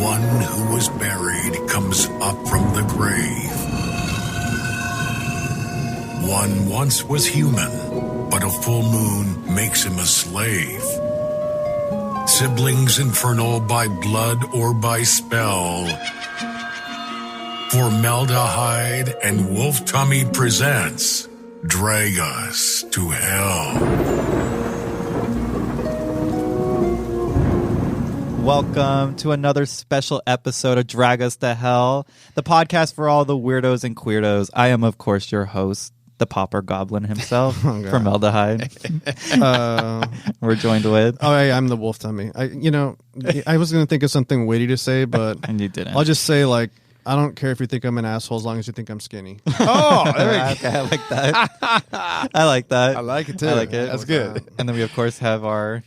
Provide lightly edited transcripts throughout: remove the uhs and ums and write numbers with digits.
one who was buried comes up from the grave. One once was human, but a full moon makes him a slave. Siblings infernal by blood or by spell. Formaldehyde and Wolf Tummy presents Drag Us to Hell. Welcome to another special episode of Drag Us to Hell, the podcast for all the weirdos and queerdos. I am, of course, your host, the Popper Goblin himself, Formaldehyde. We're joined with... Oh, I'm the Wolf Tummy. I was going to think of something witty to say, but... And you didn't. I'll just say, I don't care if you think I'm an asshole as long as you think I'm skinny. Oh, there we go. Okay, I like that. I like that. I like it, too. I like it. That's good. And then we, of course, have our...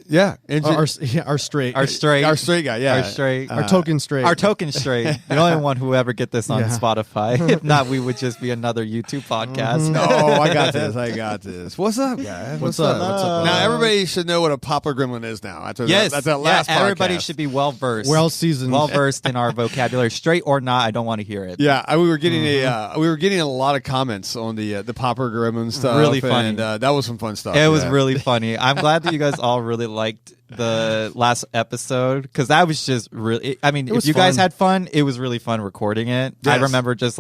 Yeah, our straight Our straight guy, yeah. Our token straight. Our token straight. The only one who ever get this on Spotify. If not, we would just be another YouTube podcast. No, I got this. What's up, guys? What's up? Now, everybody should know what a poplar gremlin is now. That's that last podcast. Everybody should be well-versed. Well-seasoned. Well-versed in our vocabulary. Straight or not, I don't want to hear it. Yeah, we were getting a lot of comments on the poplar gremlin stuff. Really funny. And that was some fun stuff. It was really funny. I'm glad that you guys all really liked the last episode, because that was just really, if you guys had fun, it was really fun recording it. Yes. I remember just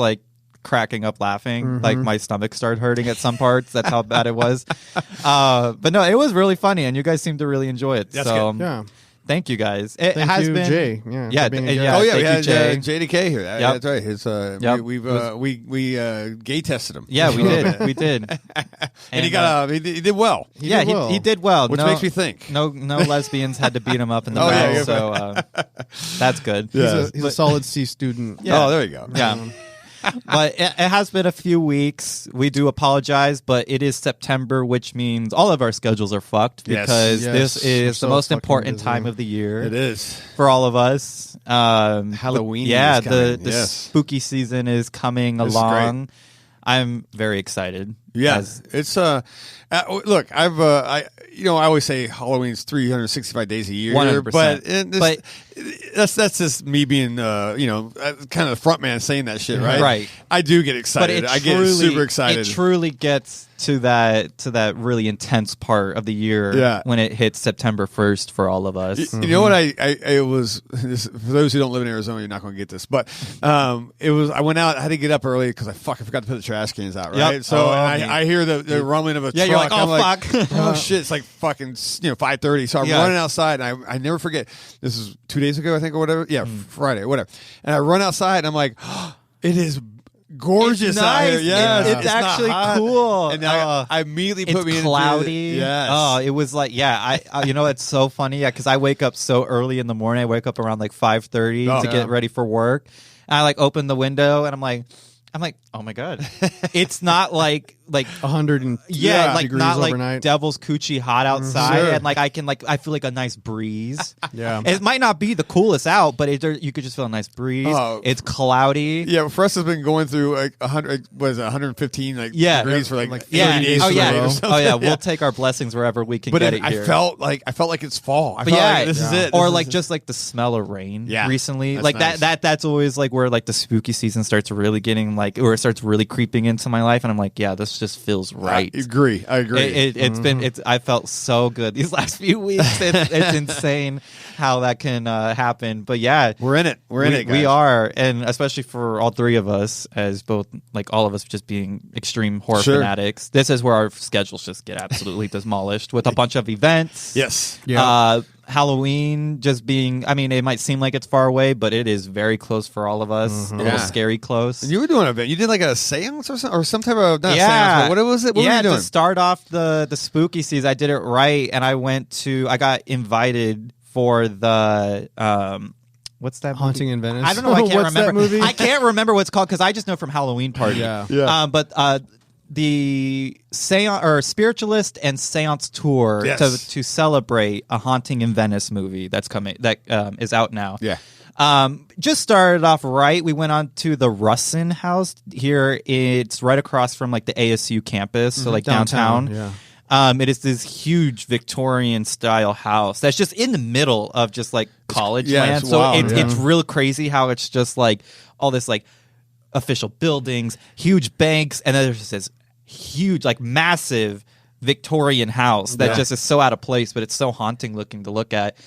cracking up laughing, my stomach started hurting at some parts. That's how bad it was. But no, it was really funny, and you guys seemed to really enjoy it. That's good. Yeah. Thank you guys. Thank you, Jay. Yeah. We had JDK here. Yep. That's right. We gay tested him. Yeah, we did. And he did well. He did well. Which makes me think. No lesbians had to beat him up in the mouth, so that's good. Yeah. He's a solid C student. Yeah. Oh, there you go. Yeah. But it has been a few weeks. We do apologize, but it is September, which means all of our schedules are fucked because this is the most important time of the year. It is. For all of us. Halloween is coming. The spooky season is coming along. I'm very excited. Yeah, it's look, I always say Halloween's 365 days a year, 100%. but that's just me being kind of the front man saying that shit, right? Right. I do get excited. I get super excited. It truly gets to that really intense part of the year when it hits September 1st for all of us. You know what I was for those who don't live in Arizona, you're not going to get this, but it was I went out, I had to get up early because I forgot to put the trash cans out, right? Yep. So I hear the rumbling of a truck. You're like, oh, I'm fuck. Oh shit, it's like fucking 5:30. So I'm running outside, and I never forget. This is 2 days ago, I think, or whatever. Yeah, Friday, whatever. And I run outside, and I'm like, it is gorgeous out here. Yes, it's actually cool. And I immediately put me in cloudy. Yes. Oh, it was like, I it's so funny. Yeah, because I wake up so early in the morning. I wake up around 5:30 to get ready for work. And I open the window, and I'm like, oh my god, it's not like 100 and degrees not overnight. Devil's Coochie hot outside, and I feel like a nice breeze. Yeah, it might not be the coolest out, but you could just feel a nice breeze. It's cloudy. Yeah, for us, has been going through 115 degrees for 30 days. Oh yeah, we'll take our blessings wherever we can get it here. I felt like it's fall. This is it. Or just the smell of rain. Yeah, recently, nice. that's always where the spooky season starts really getting or it starts really creeping into my life, and I'm like, yeah, this just feels right. I agree. I felt so good these last few weeks. It's insane how that can happen. But yeah, we're in it. We're in it, guys. We are, and especially for all three of us, as both all of us just being extreme horror fanatics. This is where our schedules just get absolutely demolished with a bunch of events. Yes. Yeah. Halloween just being, it might seem like it's far away, but it is very close for all of us. A little scary close. And you were doing an event. You did a seance or something, or some type of, not seance, but what was it? What were you doing? To start off the spooky season, I did it right, and I got invited for the, what's that movie? Haunting in Venice? I don't know. I can't remember. That movie? I can't remember what it's called because I just know from Halloween Party. Yeah. But the seance or spiritualist and seance tour to celebrate a Haunting in Venice movie that is out now. Yeah. Just started off right. We went on to the Russin House here. It's right across from the ASU campus, so downtown. Yeah. It is this huge Victorian style house that's just in the middle of just like college land. It's so wild, it's real crazy how it's just like all this like official buildings, huge banks, and then there's just this huge, like massive Victorian house that just is so out of place, but it's so haunting looking to look at.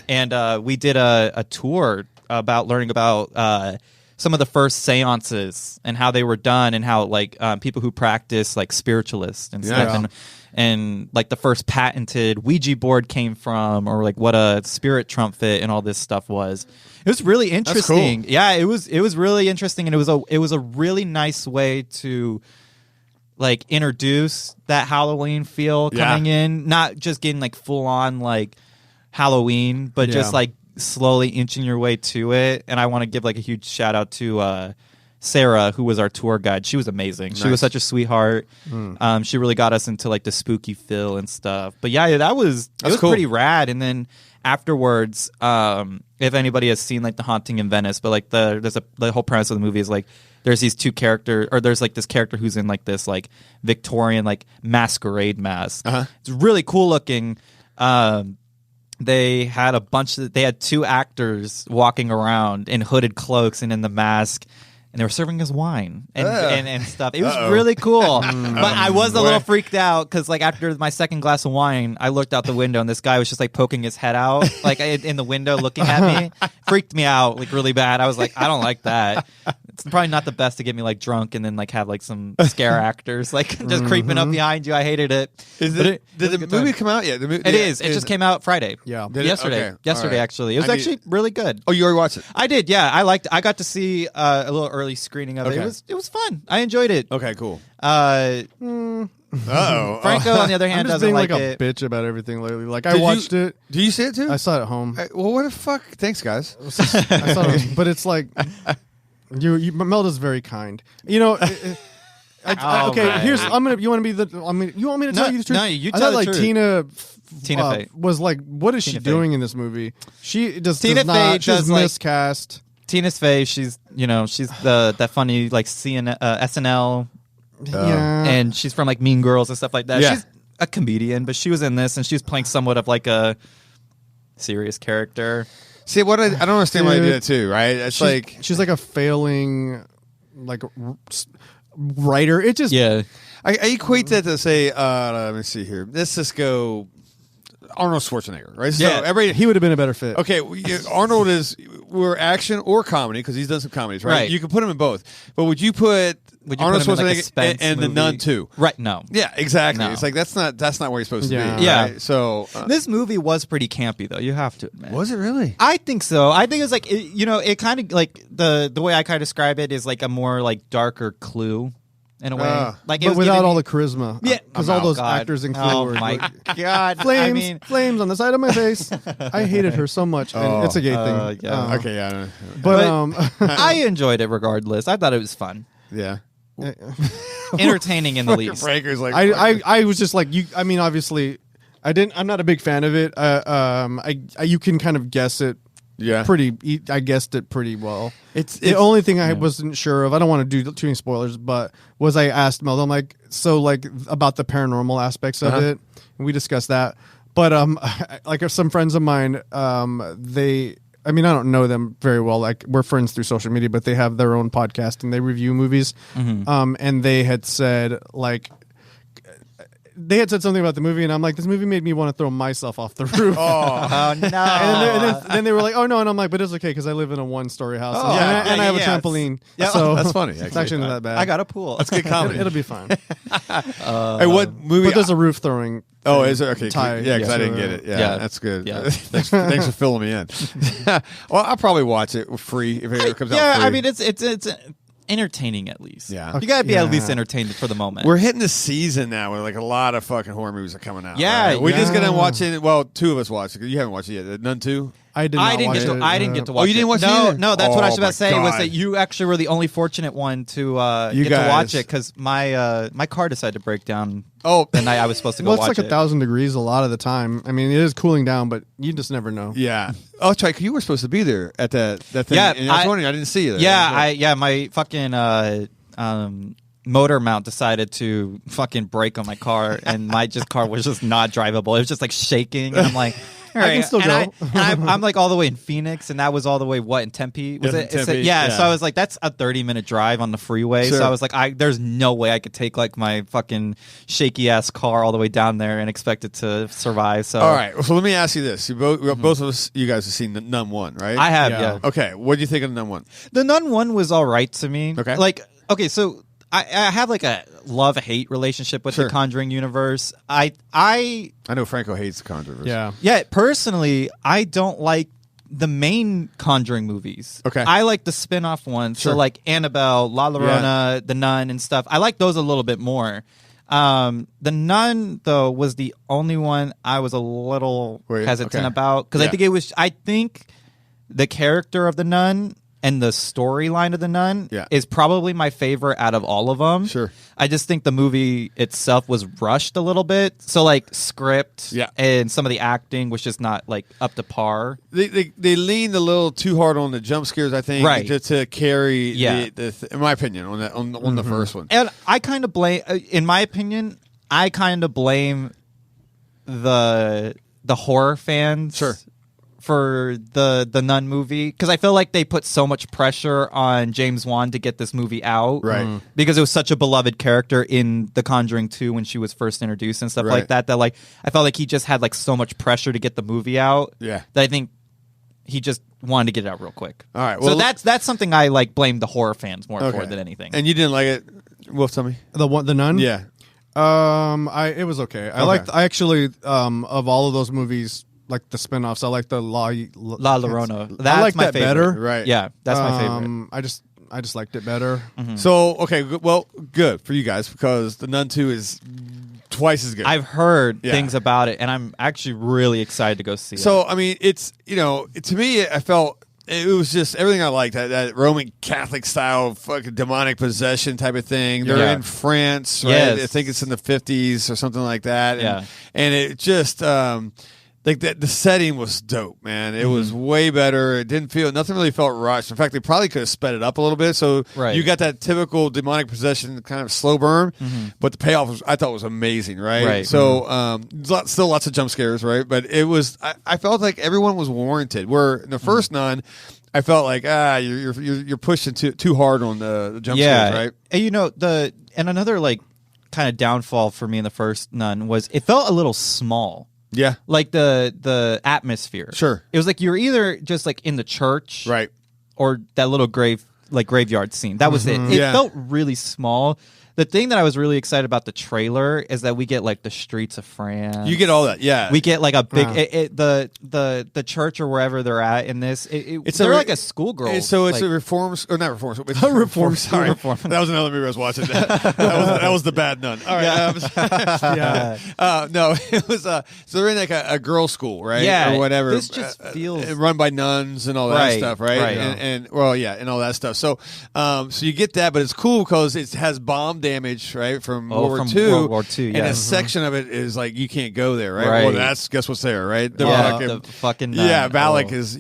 And we did a tour about learning about some of the first seances and how they were done, and how like people who practice like spiritualists and stuff, and like the first patented Ouija board came from, or like what a spirit trumpet and all this stuff was. It was really interesting. Cool. Yeah, it was really interesting, and it was a really nice way to like introduce that Halloween feel coming in, not just getting like full on like Halloween, but just like slowly inching your way to it. And I want to give like a huge shout out to Sarah, who was our tour guide. She was amazing. Nice. She was such a sweetheart. She really got us into like the spooky feel and stuff. But yeah, it was cool. Pretty rad. And then afterwards, if anybody has seen like The Haunting in Venice, but like the whole premise of the movie is like there's these two characters, or there's like this character who's in like this like Victorian like masquerade mask. It's really cool looking. They had two actors walking around in hooded cloaks and in the mask, and they were serving us wine and stuff. It was really cool. But I was a little freaked out because like after my second glass of wine, I looked out the window and this guy was just like poking his head out like in the window looking at me. Freaked me out like really bad. I was like, I don't like that. It's probably not the best to get me like drunk and then like have like some scare actors like just creeping up behind you. I hated it. Did the movie come out yet? It is. It just came out Friday. Yeah. Yesterday. Okay. Yesterday, actually. It was actually really good. Oh, you already watched it? I did, yeah. I got to see a little early screening of it. It was fun. I enjoyed it. Okay, cool. Franco, on the other hand, I'm just doesn't being like like it. a bitch about everything lately. Like I watched it. Do you see it too? I saw it at home. Well, what the fuck? Thanks, guys. I saw it, but it's like Melda's very kind. You know. Okay, man. here's you want me to tell you the truth? No, you I tell thought the like Tina Fey was like, what is Tina she Fey. doing in this movie? She does Tina not. Fey She's does, like- miscast. Tina Fey, she's that funny like SNL, and she's from like Mean Girls and stuff like that. Yeah. She's a comedian, but she was in this and she was playing somewhat of like a serious character. See, what I don't understand why they do that too, right? It's she's like a failing like writer. It just Yeah. I equate that to say, let me see here. Let's just go Arnold Schwarzenegger, right? Yeah. So he would have been a better fit. Okay, Arnold we're action or comedy because he's done some comedies, right? You can put him in both. But would you put Arnold put him in, like, a Schwarzenegger Spence and The movie? Nun too? Right, no. Yeah, exactly. No. It's like that's not where he's supposed to be. Yeah. Right? So This movie was pretty campy though, you have to admit. was it really? I think so. I think it was like it kind of like the way I kind of describe it is like a more like darker Clue in a way. Like it But was without giving all me- the charisma. Yeah. Because Oh, all those God. actors in Clue Oh were my God. flames, I mean, flames on the side of my face. I hated her so much. And it's a gay thing. yeah. Okay, yeah. But I enjoyed it regardless. I thought it was fun. Yeah. Entertaining in the least. Breaker's like I was just like you. I mean, obviously, I'm not a big fan of it. You can kind of guess it. Yeah. I guessed it pretty well. It's the only thing I wasn't sure of. I don't want to do too many spoilers, but was I asked Melda, I'm like, so like about the paranormal aspects of it, and we discussed that. But like if some friends of mine, I mean, I don't know them very well. Like we're friends through social media, but they have their own podcast and they review movies. And they had said like. They had said something about the movie, and I'm like, this movie made me want to throw myself off the roof. Oh no! And then they were like, oh no, and I'm like, but it's okay because I live in a 1-story house, and I have a trampoline. Yeah, so that's funny. It's actually not that bad. I got a pool. That's good comedy. It'll be fine. Hey, what movie? But there's a roof throwing. Oh, is it okay? tie. Yeah, because I So, didn't get it. Yeah, yeah. that's good. Yeah. thanks for filling me in. Well, I'll probably watch it free if it ever comes out. Yeah, free. I mean it's entertaining at least. Yeah. You gotta be at Yeah. least entertained for the moment. We're hitting the season now where like a lot of fucking horror movies are coming out. Yeah, right? We just yeah. got to watch it. Well, two of us watched it. You haven't watched it yet. None 2. I didn't get to. I didn't get to watch. Oh, you didn't watch it No, either? no. That's what I was Oh, about to say. my Was God. that you actually were the only fortunate one to You get to watch guys. it because my car decided to break down. Oh, the night I was supposed to go Well, it's watch like it. 1,000 degrees a lot of the time. I mean, it is cooling down, but you just never know. yeah. Oh, Trey, you were supposed to be there at that thing. Yeah, and I was wondering. I didn't see you there. Yeah, my fucking motor mount decided to fucking brake on my car, and my car was just not drivable. It was just like shaking, and I'm like, all right. I can still go. I'm like all the way in Phoenix, and that was all the way in Tempe? Was it? Tempe, Yeah. So I was like, that's a 30-minute drive on the freeway. Sure. So I was like, there's no way I could take like my fucking shaky ass car all the way down there and expect it to survive. So all right. So let me ask you this: both of us, you guys have seen the Nun 1, right? I have. Yeah. Okay. What do you think of the Nun 1? The Nun 1 was all right to me. Okay. Like, okay, so I have like a love-hate relationship with the Conjuring universe. I know Franco hates the Conjuring. Yeah. Personally, I don't like the main Conjuring movies. Okay. I like the spin-off ones. Sure. So like Annabelle, La Llorona, The Nun and stuff. I like those a little bit more. The Nun, though, was the only one I was a little hesitant about. Because I think the character of the Nun and the storyline of the Nun is probably my favorite out of all of them. Sure. I just think the movie itself was rushed a little bit. So like script and some of the acting was just not like up to par. They leaned a little too hard on the jump scares, I think, to carry in my opinion, on the first one. And I kind of blame, in my opinion, the horror fans. For the Nun movie, because I feel like they put so much pressure on James Wan to get this movie out, right? Because it was such a beloved character in The Conjuring 2 when she was first introduced and stuff like that. That like I felt like he just had like so much pressure to get the movie out. Yeah, that I think he just wanted to get it out real quick. All right, well, so that's something I like blame the horror fans more for than anything. And you didn't like it, Wolf? Tell me the Nun. Yeah, it was okay. I actually of all of those movies. Like the spinoffs, I like the La Llorona. I like my that favorite. better. Right? Yeah, that's my favorite. I just liked it better. Mm-hmm. So okay, well, good for you guys because the Nun 2 is twice as good. I've heard things about it, and I'm actually really excited to go see it. So I mean, it's to me, I felt it was just everything I liked that Roman Catholic style fucking demonic possession type of thing. They're in France, right? Yes. I think it's in the 50s or something like that. Yeah, and it just. Like the setting was dope, man. It was way better. It nothing really felt rushed. In fact, they probably could have sped it up a little bit. So you got that typical demonic possession kind of slow burn, but the payoff I thought was amazing, right? So still lots of jump scares, right? But it was I felt like everyone was warranted. Where in the first Nun, I felt like you're pushing too hard on the jump scares, right? And and another like kind of downfall for me in the first Nun was it felt a little small. Yeah, like the atmosphere. Sure, it was like you're either just like in the church, right, or that little graveyard scene. That was it. It felt really small. The thing that I was really excited about the trailer is that we get like the streets of France. You get all that, yeah. We get like a big the church or wherever they're at in this. They're like a schoolgirl. So it's like, a reforms or not reforms. It's reform. Sorry, that was another movie I was watching. That was the Bad Nun. All right, no, it was so they're in like a girls' school, right? Yeah, or whatever. This just feels run by nuns and all that stuff, right? And and all that stuff. So so you get that, but it's cool because it has bomb damage, right, from World War II, and a section of it is like you can't go there, right? Well, guess what's there, right? The fucking Valak is,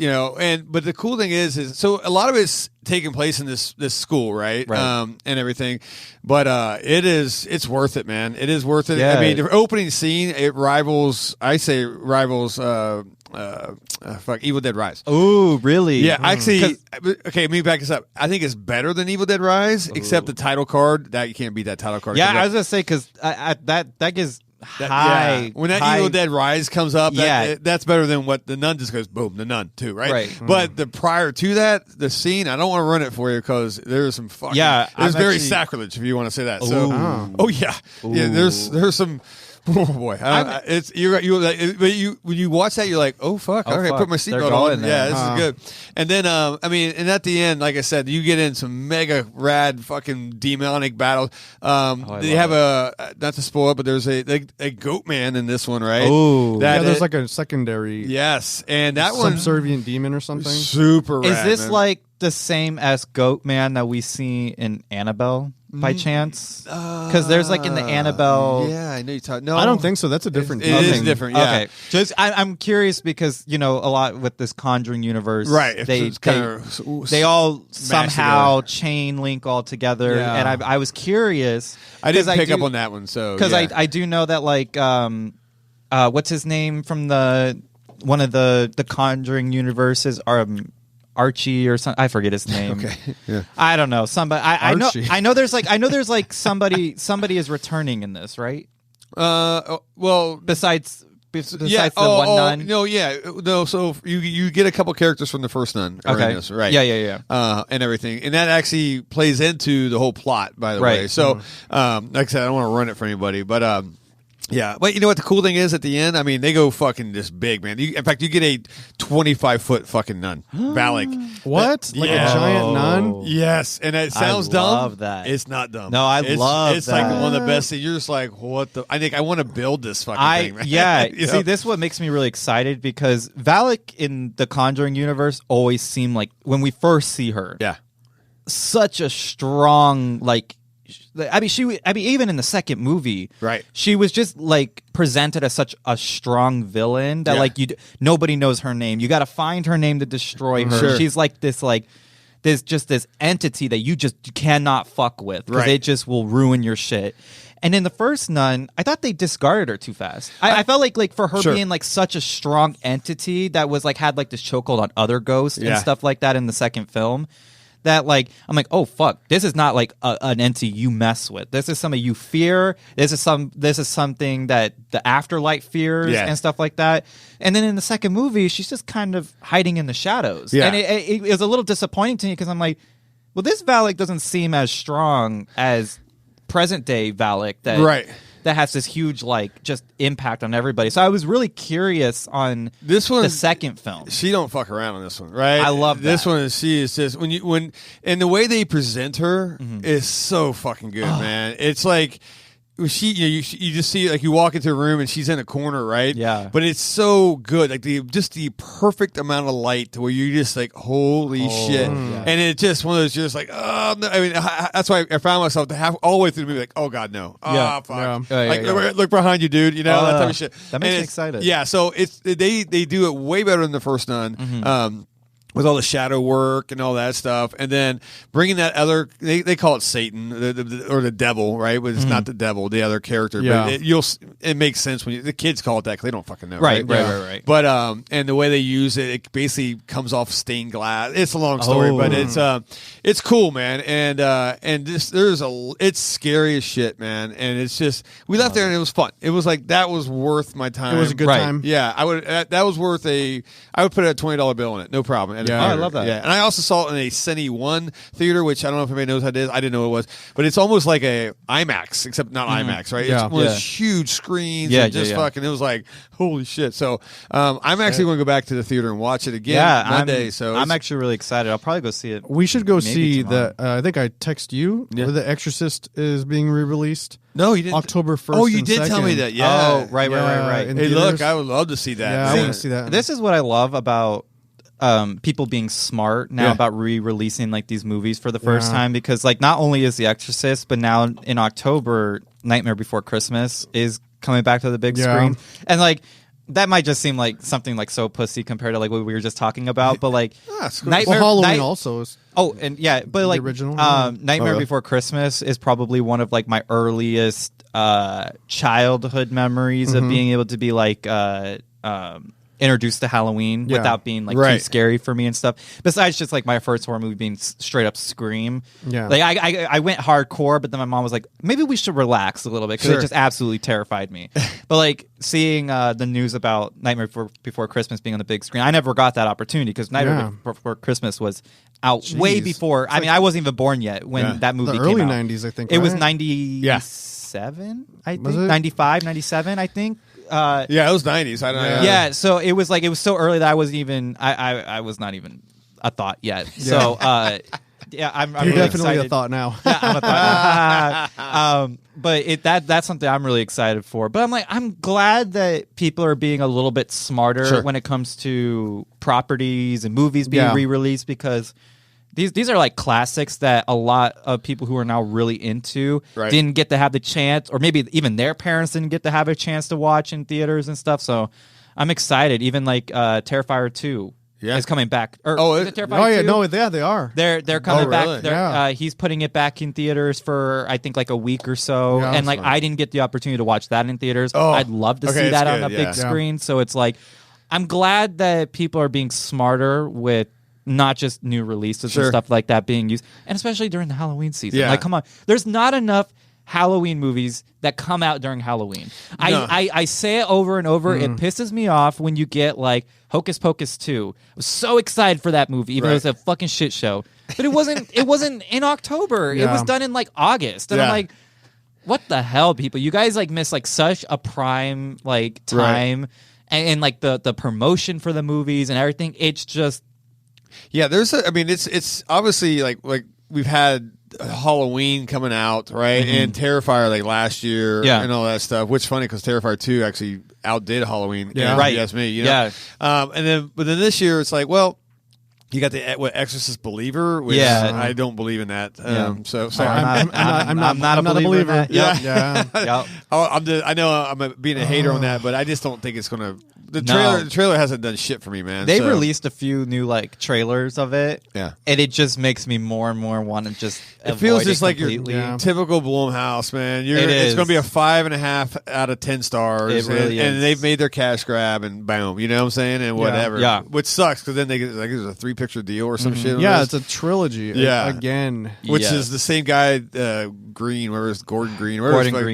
but the cool thing is so a lot of it's taking place in this school, right? And everything, but it's worth it, man. It is worth it. Yeah. I mean, the opening scene rivals Evil Dead Rise. Oh, really? Yeah, actually, okay, let me back this up. I think it's better than Evil Dead Rise, except the title card. That you can't beat that title card. Yeah, I was gonna say because that gives high. When that Evil Dead Rise comes up, that's better than what the Nun just goes boom. The Nun too, right? But the prior to that, the scene, I don't want to run it for you because there's some fucking There's very sacrilege if you want to say that. So, there's some. Oh boy, it's when you watch that, you're like, oh fuck, okay, put my seatbelt on. Yeah, this is good. And then, and at the end, like I said, you get in some mega rad fucking demonic battles. They have not to spoil it, but there's a goat man in this one, right? Oh, there's like a secondary. Yes, and that one subservient demon or something. Super rad. Is this man. like the same as Goat Man that we see in Annabelle? by chance? Because there's like in the Annabelle. Yeah, I know you're talking. No, I don't think so. That's a different. It is different. Yeah. Okay, just I'm curious because a lot with this Conjuring universe, right? They all somehow chain link all together, and I was curious. I didn't pick up on that one, so because I do know that like what's his name from one of the Conjuring universes Archie or something. I forget his name. Okay. Yeah. I don't know. Somebody. I know there's like somebody is returning in this, right? Well, besides the one nun. No. So you get a couple characters from the first nun. Okay. In this, right. Yeah. And everything, and that actually plays into the whole plot. By the way, so like I said, I don't want to run it for anybody, but. Yeah, but you know what the cool thing is at the end? I mean, they go fucking this big, man. In fact, you get a 25-foot fucking nun, Valak. What? Like a giant nun? Yes, and it sounds dumb. I love that. It's not dumb. No, I love it's that. It's like one of the best things. You're just like, what the? I think I want to build this fucking thing, man. Yeah, see, this is what makes me really excited because Valak in the Conjuring universe always seemed like, when we first see her, such a strong, like, even in the second movie, right? She was just like presented as such a strong villain that nobody knows her name. You got to find her name to destroy her. Sure. She's like this this entity that you cannot fuck with because it just will ruin your shit. And in the first nun, I thought they discarded her too fast. I felt like for her being like such a strong entity that was like had like this chokehold on other ghosts and stuff like that in the second film. That like I'm like, oh fuck, this is not like an entity you mess with. This is something you fear. This is something that the afterlife fears and stuff like that. And then in the second movie, she's just kind of hiding in the shadows. And it was a little disappointing to me because I'm like, well, this Valak doesn't seem as strong as present day Valak that has this huge like just impact on everybody. So I was really curious on this one, the second film. She don't fuck around on this one, right? I love this that. one. She is just and the way they present her is so fucking good, man. It's like. You just see like you walk into a room and she's in a corner, right? Yeah. But it's so good, like the perfect amount of light to where you're just like, holy shit, and it's just one of those. You're just like, oh, no. I mean, that's why I found myself all the way through the movie like, oh god, no, oh fuck, look behind you, dude. You know that type of shit. That makes me excited. Yeah, so they do it way better than the first Nun. With all the shadow work and all that stuff, and then bringing that other, they call it Satan or the devil, right? But it's not the devil, the other character. Yeah. But it makes sense when the kids call it that because they don't fucking know, Right. But and the way they use it, it basically comes off stained glass. It's a long story, but it's cool, man. And this it's scary as shit, man. And it's just we left there and it was fun. It was like that was worth my time. It was a good time. Yeah, I would. That was worth I would put a $20 bill in it, no problem. Yeah. I love that. Yeah, and I also saw it in a Cine 1 theater, which I don't know if anybody knows how it is. I didn't know what it was, but it's almost like a IMAX, except not IMAX, right? Yeah. It's one of those huge screens. Yeah, and just fucking. It was like holy shit. So I'm actually going to go back to the theater and watch it again Monday. I'm actually really excited. I'll probably go see it. We should go see tomorrow. I think I text you. Where The Exorcist is being re-released. No, you didn't. October 1st. Oh, you did tell me that. Yeah. Oh, right. Hey, look, I would love to see that. Yeah, I want to see that. This is what I love about people being smart now about re-releasing like these movies for the first time, because like not only is The Exorcist, but now in October, Nightmare Before Christmas is coming back to the big screen, and like that might just seem like something like so pussy compared to like what we were just talking about, but like Nightmare Halloween also is. Oh, and yeah, but like the original Nightmare Before Christmas is probably one of like my earliest childhood memories of being able to be like introduced to Halloween without being like too scary for me and stuff. Besides just like my first horror movie being straight up Scream. Yeah, like I went hardcore, but then my mom was like, maybe we should relax a little bit because it just absolutely terrified me. But like seeing the news about Nightmare Before Christmas being on the big screen, I never got that opportunity because Nightmare Before Christmas was out way before. I mean, I wasn't even born yet when that movie came early out. 90s, I think. It was 97, I think. 95, 97, I think. Yeah, it was 90s. I don't know. Yeah, so it was so early that I wasn't even I was not even a thought yet. So yeah, I'm You're really definitely excited. a thought now. Yeah, I'm a thought. But that's something I'm really excited for. But I'm glad that people are being a little bit smarter when it comes to properties and movies being re-released, because these are like classics that a lot of people who are now really into didn't get to have the chance, or maybe even their parents didn't get to have a chance to watch in theaters and stuff. So I'm excited. Even like Terrifier 2 is coming back. Or, is it Terrifier 2? No, they are. They're coming really? back. He's putting it back in theaters for I think like a week or so, and like I didn't get the opportunity to watch that in theaters. I'd love to see that on a big screen. So it's like I'm glad that people are being smarter with not just new releases and stuff like that being used, and especially during the Halloween season. Like, come on, there's not enough Halloween movies that come out during Halloween. No. I say it over and over. It pisses me off when you get like Hocus Pocus 2. I was so excited for that movie, even though it was a fucking shit show. But it wasn't in October. It was done in like August. And I'm like, what the hell, people? You guys like miss like such a prime like time and like the promotion for the movies and everything. It's just it's obviously like we've had Halloween coming out, right? And Terrifier like last year and all that stuff, which is funny because Terrifier 2 actually outdid Halloween. If you ask me, you know? But then this year it's like, well, you got the Exorcist Believer, which I don't believe in that. So I'm not a believer. I know I'm being a hater on that, but I just don't think it's gonna. The trailer hasn't done shit for me, man. They released a few new like trailers of it, and it just makes me more and more want to just. It feels just like your typical Blumhouse, man. It's going to be a 5.5 out of 10 stars. It really is. And they've made their cash grab, and boom, you know what I'm saying, and whatever. Which sucks because then they get like it's a 3-picture deal or some shit. Yeah, it's a trilogy. Again, which is the same guy, Green, where was Gordon Green,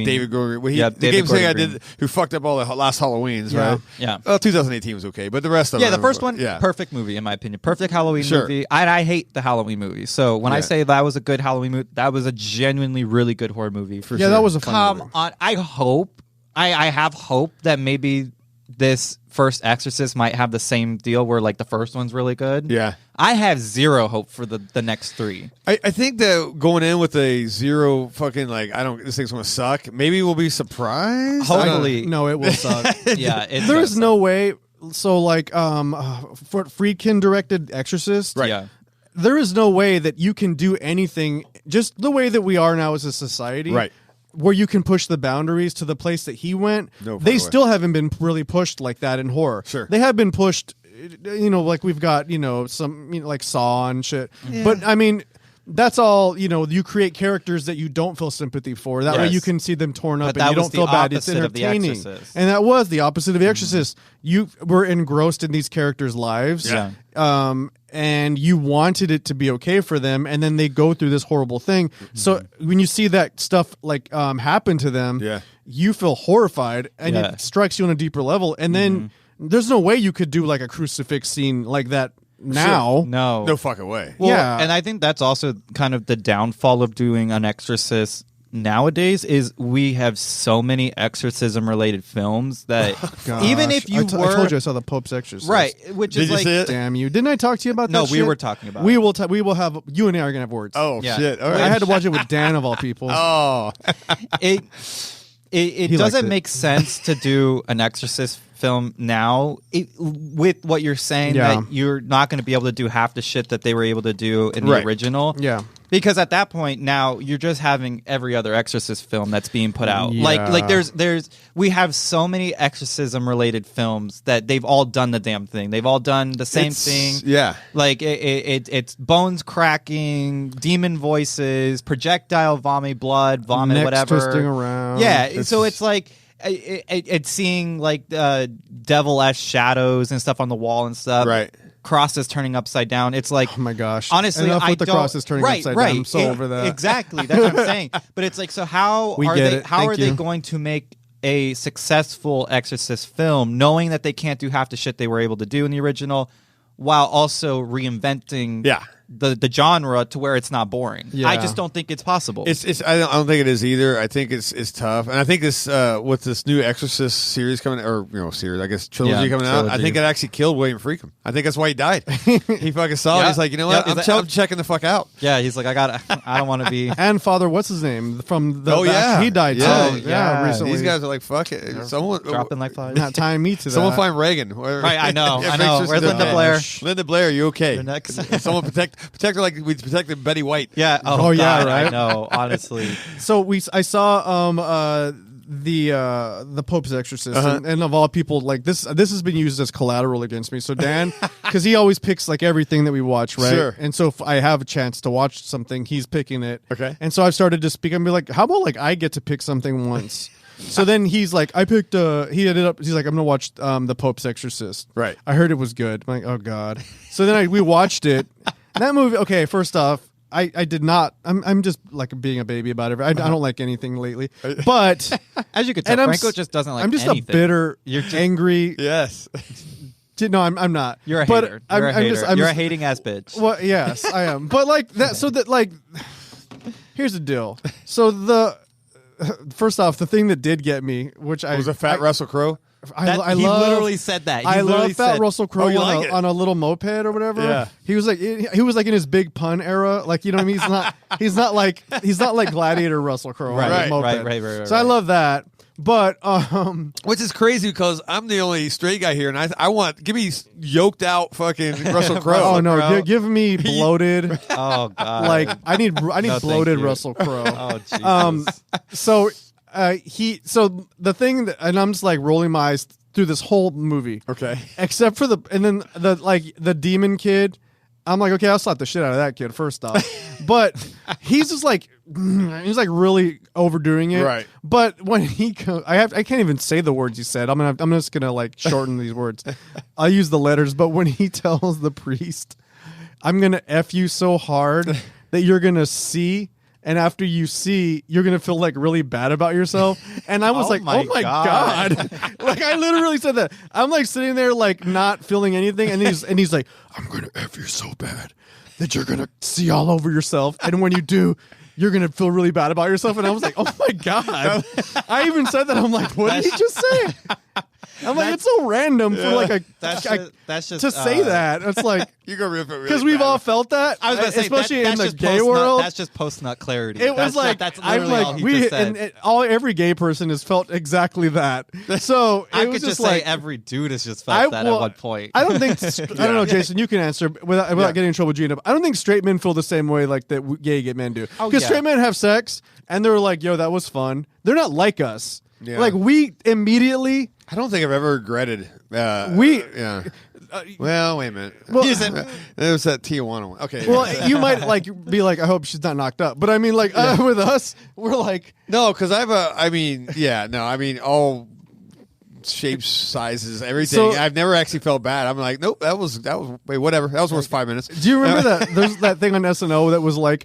David Gordon. Well, the game thing I did, who fucked up all the last Halloweens, right? Yeah. Well, 2018 was okay, but the rest of them. Yeah, the first one, perfect movie in my opinion. Perfect Halloween movie. I hate the Halloween movies. So when I say that was a good Halloween movie, that was a genuinely really good horror movie for sure. Yeah, that was a fun movie. On. I hope, I have hope that maybe this first Exorcist might have the same deal where like the first one's really good. Yeah. I have zero hope for the next 3. I think that going in with a zero fucking like this thing's gonna suck. Maybe we'll be surprised. Hopefully, no, it will suck. There is no way. So like, Friedkin directed Exorcist, right? Yeah. There is no way that you can do anything just the way that we are now as a society, right? Where you can push the boundaries to the place that he went. They still haven't been really pushed like that in horror. Sure, they have been pushed. Like we've got some like Saw and shit. Yeah. But I mean, that's all. You create characters that you don't feel sympathy for. That way you can see them torn up and you don't feel bad. It's entertaining, and that was the opposite of The Exorcist. You were engrossed in these characters' lives. And you wanted it to be okay for them, and then they go through this horrible thing. So when you see that stuff like happen to them, you feel horrified, and it strikes you on a deeper level. And then there's no way you could do like a crucifix scene like that now. Sure. No fucking way. Well, and I think that's also kind of the downfall of doing an Exorcist nowadays is we have so many exorcism related films that even if you I told you I saw the Pope's Exorcist, right? Which is like, damn you! Didn't I talk to you about that? No, shit? We were talking about. We will have you and I are gonna have words. Oh shit! All right. I had to watch it with Dan of all people. It doesn't make sense to do an Exorcist film now with what you're saying that you're not going to be able to do half the shit that they were able to do in the original. Yeah. Because at that point now you're just having every other Exorcist film that's being put out. Yeah. Like we have so many exorcism related films that they've all done the damn thing. They've all done the same thing. Yeah. Like it's bones cracking, demon voices, projectile vomit, blood, vomit, necks whatever. twisting around. Yeah. So it's like it's seeing like devil-esque shadows and stuff on the wall and stuff. Right. Crosses turning upside down. It's like, oh my gosh! Honestly, enough I with the don't, crosses turning upside down. I'm so over that. Exactly, that's what I'm saying. But it's like, so how are they going to make a successful Exorcist film, knowing that they can't do half the shit they were able to do in the original, while also reinventing the genre to where it's not boring? Yeah. I just don't think it's possible. I don't think it is either. I think it's tough, and I think this with this new Exorcist series coming, or series, I guess trilogy coming out. I think it actually killed William Friedkin. I think that's why he died. He fucking saw it. He's like, you know what? I'm checking the fuck out. Yeah, he's like, I don't want to be. And Father, what's his name from the? He died too. Yeah, recently. These guys are like, fuck it. Someone dropping like flies. Not tying me to that. Someone find Reagan. Right, I know. Where's Linda Blair? Linda Blair, you okay? Your next. Someone protect protect her like we protected Betty White. Yeah. Oh, yeah, God, right? I know. Honestly. So I saw the Pope's Exorcist, and of all people, like this has been used as collateral against me. So Dan, because he always picks like everything that we watch, right? Sure. And so if I have a chance to watch something, he's picking it. Okay. And so I've started to speak and be like, how about like I get to pick something once? So then he's like, he's like, I'm gonna watch the Pope's Exorcist. Right. I heard it was good. I'm like, oh God. So then we watched it. That movie. Okay, first off, I did not. I'm just like being a baby about it. I don't like anything lately. But as you could tell, Franco just doesn't like. I'm just anything. a bitter, angry. Yes. No, I'm not. You're a but hater. You're a hater. You're a hating ass bitch. Well, yes, I am. But like that. So that like, here's the deal. So first off, the thing that did get me, which was a fat Russell Crowe. He literally said that. I love fat Russell Crowe on a little moped or whatever. Yeah. He was like in his big pun era. Like, you know what I mean? He's not like Gladiator Russell Crowe. Right. So I love that. But which is crazy because I'm the only straight guy here, and give me yoked out fucking Russell Crowe. Oh no, give me bloated. Oh God. Like I need bloated Russell Crowe. Oh Jesus. So so the thing that, and I'm just like rolling my eyes through this whole movie. Okay. Except for the demon kid. I'm like, okay, I'll slap the shit out of that kid first off. But he's just like really overdoing it. Right. But when he goes, I can't even say the words he said. I'm just gonna like shorten these words. I'll use the letters, but when he tells the priest, I'm gonna F you so hard that you're gonna see. And after you see, you're going to feel like really bad about yourself. And I was oh my God. Like I literally said that. I'm like sitting there like not feeling anything. And he's like, I'm going to F you so bad that you're going to see all over yourself. And when you do, you're going to feel really bad about yourself. And I was like, oh my God. I even said that. I'm like, what did he just say? I'm like, it's so random for like that's just to say that. It's like you go rip it really because we've all felt that. I was going to say, especially that's in the gay world. That's just post nut clarity. It was like that's literally all he just said. And every gay person has felt exactly that. So I was could just like, say every dude has just felt that at one point. I don't think. I don't know, Jason. You can answer without getting in trouble with Gina. I don't think straight men feel the same way like that gay men do. Because straight men have sex and they're like, "Yo, that was fun." They're not like us. Yeah. Like we immediately. I don't think I've ever regretted. Yeah. Well, wait a minute. Well, it was that Tijuana one. Okay. Well, you might like be like, I hope she's not knocked up. But I mean, like with us, we're like, no, because all shapes, sizes, everything. So, I've never actually felt bad. I'm like, nope, that was wait, whatever. That was worth 5 minutes. Do you remember that? There's that thing on SNL that was like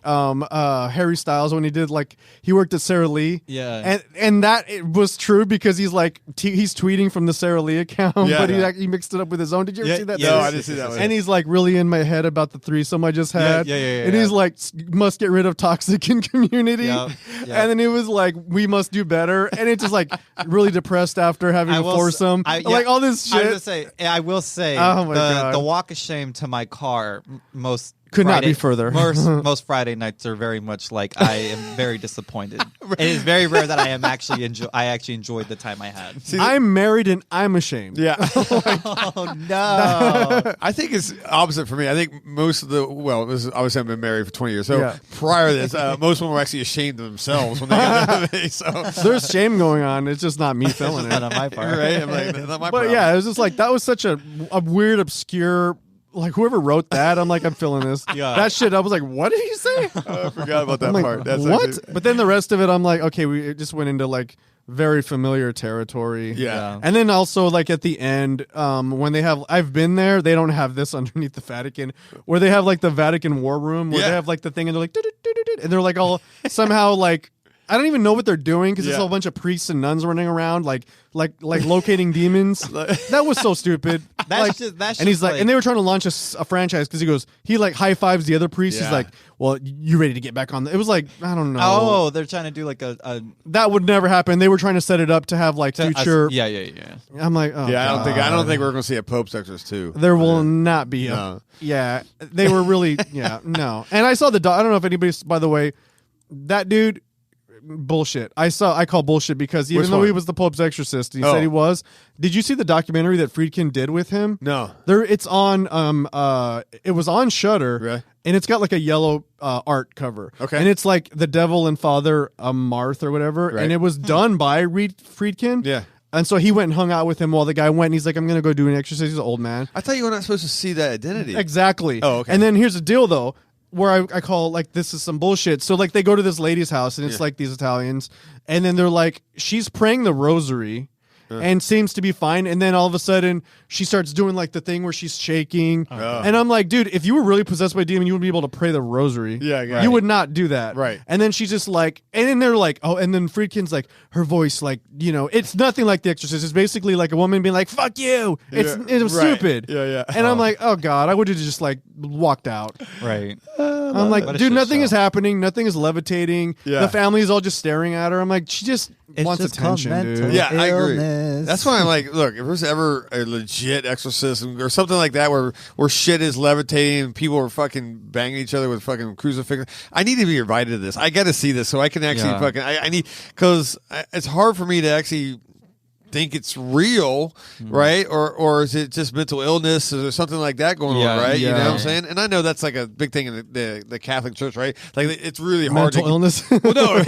Harry Styles when he did like he worked at Sara Lee. Yeah. And that it was true because he's like he's tweeting from the Sara Lee account, but he mixed it up with his own. Did you ever see that? No, I didn't see that one. And he's like really in my head about the threesome I just had. And he's like, must get rid of toxic in community. And then it was like, we must do better. And it's just like really depressed after having a foursome. Like all this shit. I will say, oh my God. The walk of shame to my car most could not be further. Most Friday nights are very much like I am very disappointed. It is very rare that I actually enjoyed the time I had. See, I'm married and I'm ashamed. Yeah. Oh no. I think it's opposite for me. I think most of obviously I've been married for 20 years. So prior to this, most women were actually ashamed of themselves when they got to me. So there's shame going on. It's just not me feeling it. Not on my part. Right? I'm like, that's not my problem. But yeah, it was just like that was such a weird, obscure. Like whoever wrote that, I'm like, I'm feeling this. That shit. I was like, what did he say? I forgot about that part. That's what? But then the rest of it, I'm like, okay, it just went into like very familiar territory. Yeah. And then also like at the end, when they have, I've been there. They don't have this underneath the Vatican, where they have like the Vatican War Room, where they have like the thing, and they're like, and they're like all somehow like. I don't even know what they're doing because there's a whole bunch of priests and nuns running around like locating demons. That was so stupid. That's and he's like, and they were trying to launch a franchise because he like high fives the other priest. He's like, well, you ready to get back on? It was like, I don't know. Oh, they're trying to do like a that would never happen. They were trying to set it up to have like future. Yeah. I'm like, oh, yeah. God. I don't think we're going to see a Pope's Exorcist 2. There will not be. Yeah, they were really no. And I saw the. I don't know if anybody's. By the way, that dude. bullshit. I call bullshit because even though he was the Pope's exorcist, he said he was. Did you see the documentary that Friedkin did with him? No. It's on it was on Shudder. Right. And it's got like a yellow art cover. Okay. And it's like The Devil and Father Marth or whatever. Right. And it was done by Friedkin. Yeah. And so he went and hung out with him while the guy went, and he's like, I'm going to go do an exorcism. He's an old man. I thought you were not supposed to see that identity. Exactly. Oh, okay. And then here's the deal, though, where I call, like, this is some bullshit. So, like, they go to this lady's house, and it's like these Italians, and then they're like, she's praying the rosary. And seems to be fine, and then all of a sudden she starts doing like the thing where she's shaking, and I'm like, dude, if you were really possessed by a demon, you would be able to pray the rosary. Yeah, right. You would not do that, right? And then she's just like, and then they're like, oh, and then Friedkin's like, her voice, like, you know, it's nothing like The Exorcist. It's basically like a woman being like, "Fuck you." It was stupid. Yeah, yeah. And I'm like, oh god, I would have just like walked out. Right. I'm like, dude, nothing is happening. Nothing is levitating. Yeah. The family is all just staring at her. I'm like, she just wants just attention, called dude. mental Yeah, I agree. illness. That's why I'm like, look, if there's ever a legit exorcism or something like that where shit is levitating and people are fucking banging each other with fucking crucifix, I need to be invited to this. I got to see this so I can actually I need, because it's hard for me to actually think it's real, right? Or is it just mental illness? Is there something like that going on, right? You know what I'm saying? And I know that's like a big thing in the Catholic Church, right? Like it's really hard. Mental illness. Well, no,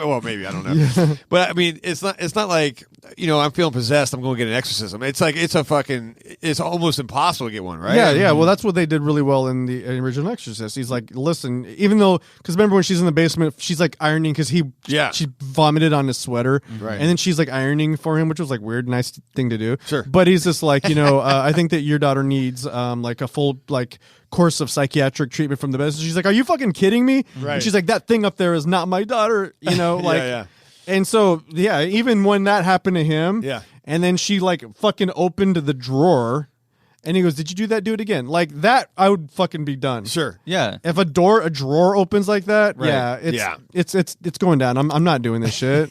well, maybe I don't know, but I mean, it's not like, you know, I'm feeling possessed, I'm going to get an exorcism. It's like it's almost impossible to get one, right? Yeah. Well, that's what they did really well in the original Exorcist. He's like, listen, even though, because remember when she's in the basement, she's like ironing because she vomited on his sweater, right? And then she's like ironing for him, which was like weird, nice thing to do. Sure. But he's just like, you know, I think that your daughter needs like a full like course of psychiatric treatment from the best. She's like, are you fucking kidding me? Right. And she's like, that thing up there is not my daughter. You know, like. Yeah. And so, even when that happened to him, and then she like fucking opened the drawer, and he goes, "Did you do that? Do it again." Like that, I would fucking be done. Sure. Yeah. If a drawer opens like that, it's going down. I'm not doing this shit.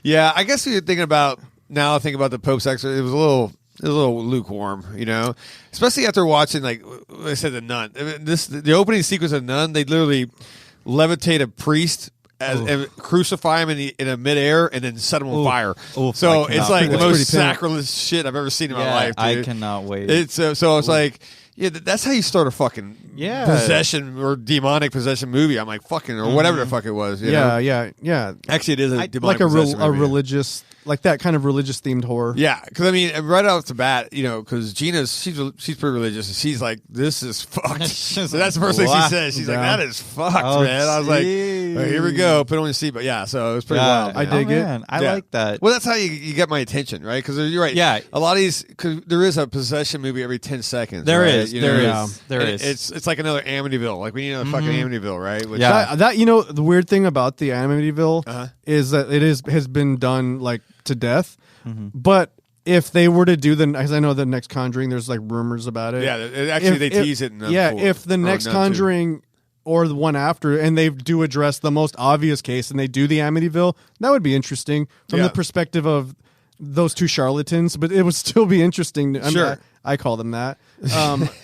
Yeah, I guess you're thinking about now. I think about the Pope's exorcism. It was a little lukewarm, you know, especially after watching, like I said, The Nun. The opening sequence of Nun, they literally levitate a priest and crucify him in a midair and then set him on fire. So it's like the most sacrilegious shit I've ever seen in my life, dude. I cannot wait. It's so it's like, yeah, that's how you start a fucking possession or demonic possession movie. I'm like, fucking, or whatever the fuck it was. You know? Yeah. Actually, it is a demonic like a possession movie. religious, like that kind of religious themed horror. Yeah, because I mean, right off the bat, you know, because Gina's she's pretty religious, and she's like, "This is fucked." So that's the first thing she says. She's like, "That is fucked, man." I was like, "All right, here we go. Put on your seatbelt." Yeah, so it was pretty wild. I dig it. I like that. Well, that's how you get my attention, right? Because you're right. Yeah, a lot of these, because there is a possession movie every 10 seconds. There right? is. You There know? is. There is. It's like another Amityville. Like we need another fucking Amityville, right? Which, That you know, the weird thing about the Amityville is that it has been done like to death. But if they were to do because I know the next Conjuring, there's like rumors about it. Yeah, actually they tease it. If the next Conjuring or the one after, and they do address the most obvious case, and they do the Amityville, that would be interesting from the perspective of those two charlatans. But it would still be interesting. Sure. I call them that.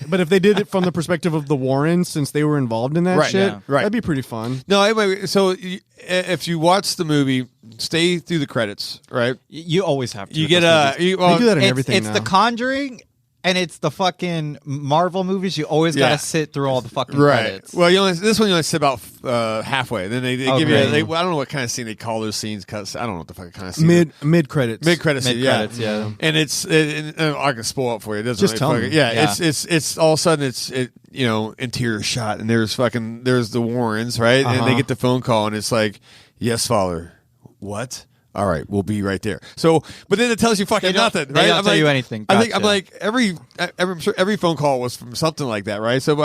But if they did it from the perspective of the Warrens, since they were involved in that shit, that'd be pretty fun. No, anyway, so if you watch the movie, stay through the credits, right? You always have to. You get they do that in everything It's now. The Conjuring, and it's the fucking Marvel movies. You always got to sit through all the fucking credits. Well, this one you only sit about halfway. Then they give you. I don't know what kind of scene they call those scenes, because I don't know what the fucking kind of scene. Mid credits. Mid credits. Yeah. And I can spoil it for you. It doesn't just tell me. me. Yeah. It's all of a sudden it's interior shot, and there's the Warrens, right? And they get the phone call, and it's like, yes, Father. What? All right, we'll be right there. So, but then it tells you fucking nothing, right? They don't tell you anything. I think I'm like I'm sure every phone call was from something like that, right? So,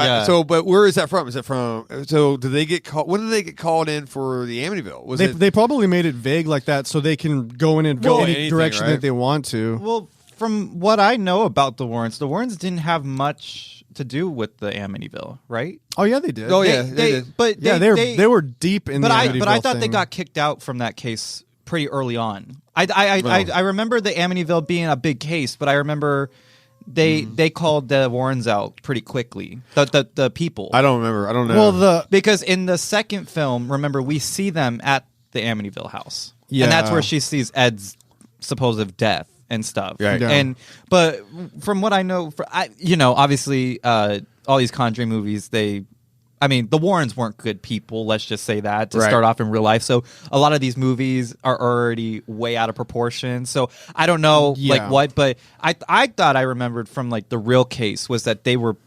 but where is that from? Is it from? So, did they get called? When did they get called in for the Amityville? They probably made it vague like that so they can go in any direction that they want to. Well, from what I know about the Warrens didn't have much to do with the Amityville, right? Oh yeah, they did. Oh yeah, they did. But they were deep in the Amityville But I thought they thing. got kicked out from that case pretty early on. I remember the Amityville being a big case, but I remember they called the Warrens out pretty quickly. The people. I don't remember. I don't know. Because in the second film, remember, we see them at the Amityville house. Yeah. And that's where she sees Ed's supposed death and stuff. Right. Yeah. And but from what I know, obviously all these Conjuring movies, the Warrens weren't good people, let's just say that, to start off in real life. So a lot of these movies are already way out of proportion. So I don't know but I thought I remembered from like the real case was that they were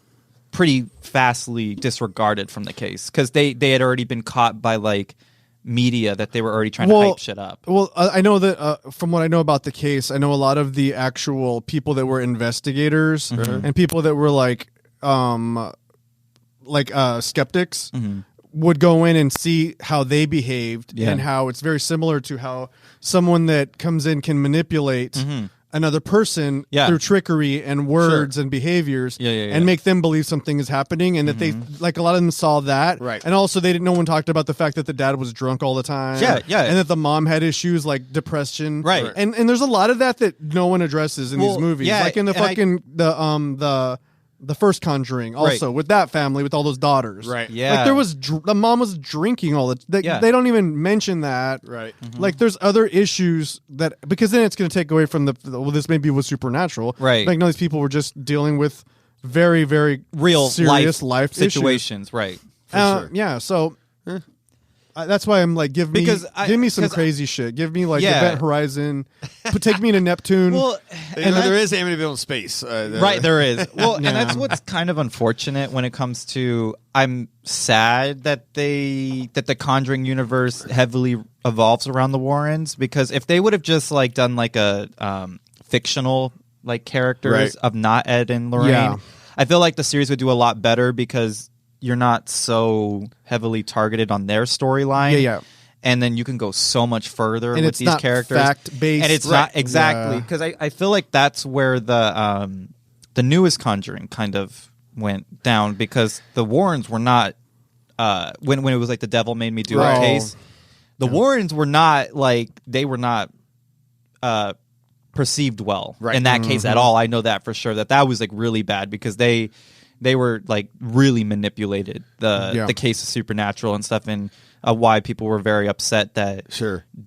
pretty fastly disregarded from the case because they had already been caught by like media that they were already trying to hype shit up. Well, I know that from what I know about the case, I know a lot of the actual people that were investigators and people that were like skeptics would go in and see how they behaved and how it's very similar to how someone that comes in can manipulate another person through trickery and words and behaviors and make them believe something is happening, and that they like a lot of them saw that, and also no one talked about the fact that the dad was drunk all the time, and that the mom had issues like depression, and there's a lot of that no one addresses in these movies, like in the the first Conjuring, also with that family, with all those daughters, like there was the mom was drinking all the. They don't even mention that, Like there's other issues that because then it's going to take away from this maybe was supernatural, Like no, these people were just dealing with very very real serious life situations, issues. Yeah, so. That's why I'm like, give me some crazy shit. Give me like Event Horizon. Take me to Neptune. Well, and there is Amityville in space. There is. Well, and that's what's kind of unfortunate when it comes to. I'm sad that the Conjuring universe heavily evolves around the Warrens, because if they would have just like done like a fictional like characters of not Ed and Lorraine, I feel like the series would do a lot better because you're not so heavily targeted on their storyline. And then you can go so much further with these characters. Fact-based. And it's not exactly because I feel like that's where the newest Conjuring kind of went down, because the Warrens were not when it was like the devil made me do a case. The Warrens were not like they were not perceived well in that case at all. I know that for sure. That was like really bad because they were like really manipulated the case of supernatural and stuff, and why people were very upset that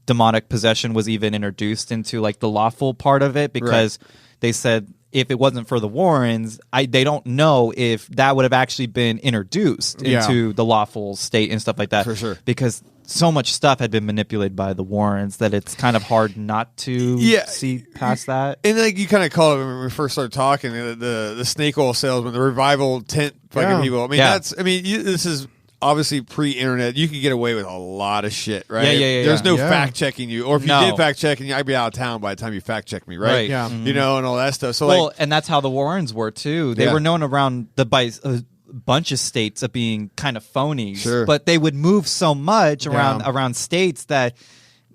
demonic possession was even introduced into like the lawful part of it, because they said if it wasn't for the Warrens, they don't know if that would have actually been introduced into the lawful state and stuff like that. For sure. Because so much stuff had been manipulated by the Warrens that it's kind of hard not to see past that. And like you kind of call it when we first started talking, the snake oil salesman, the revival tent fucking people. I mean, this is obviously pre-internet. You could get away with a lot of shit, right? There's no fact checking you, or if you did fact checking, I'd be out of town by the time you fact check me, right? Yeah. You know, and all that stuff. So and that's how the Warrens were too. They were known around by bunch of states of being kind of phonies, but they would move so much around states that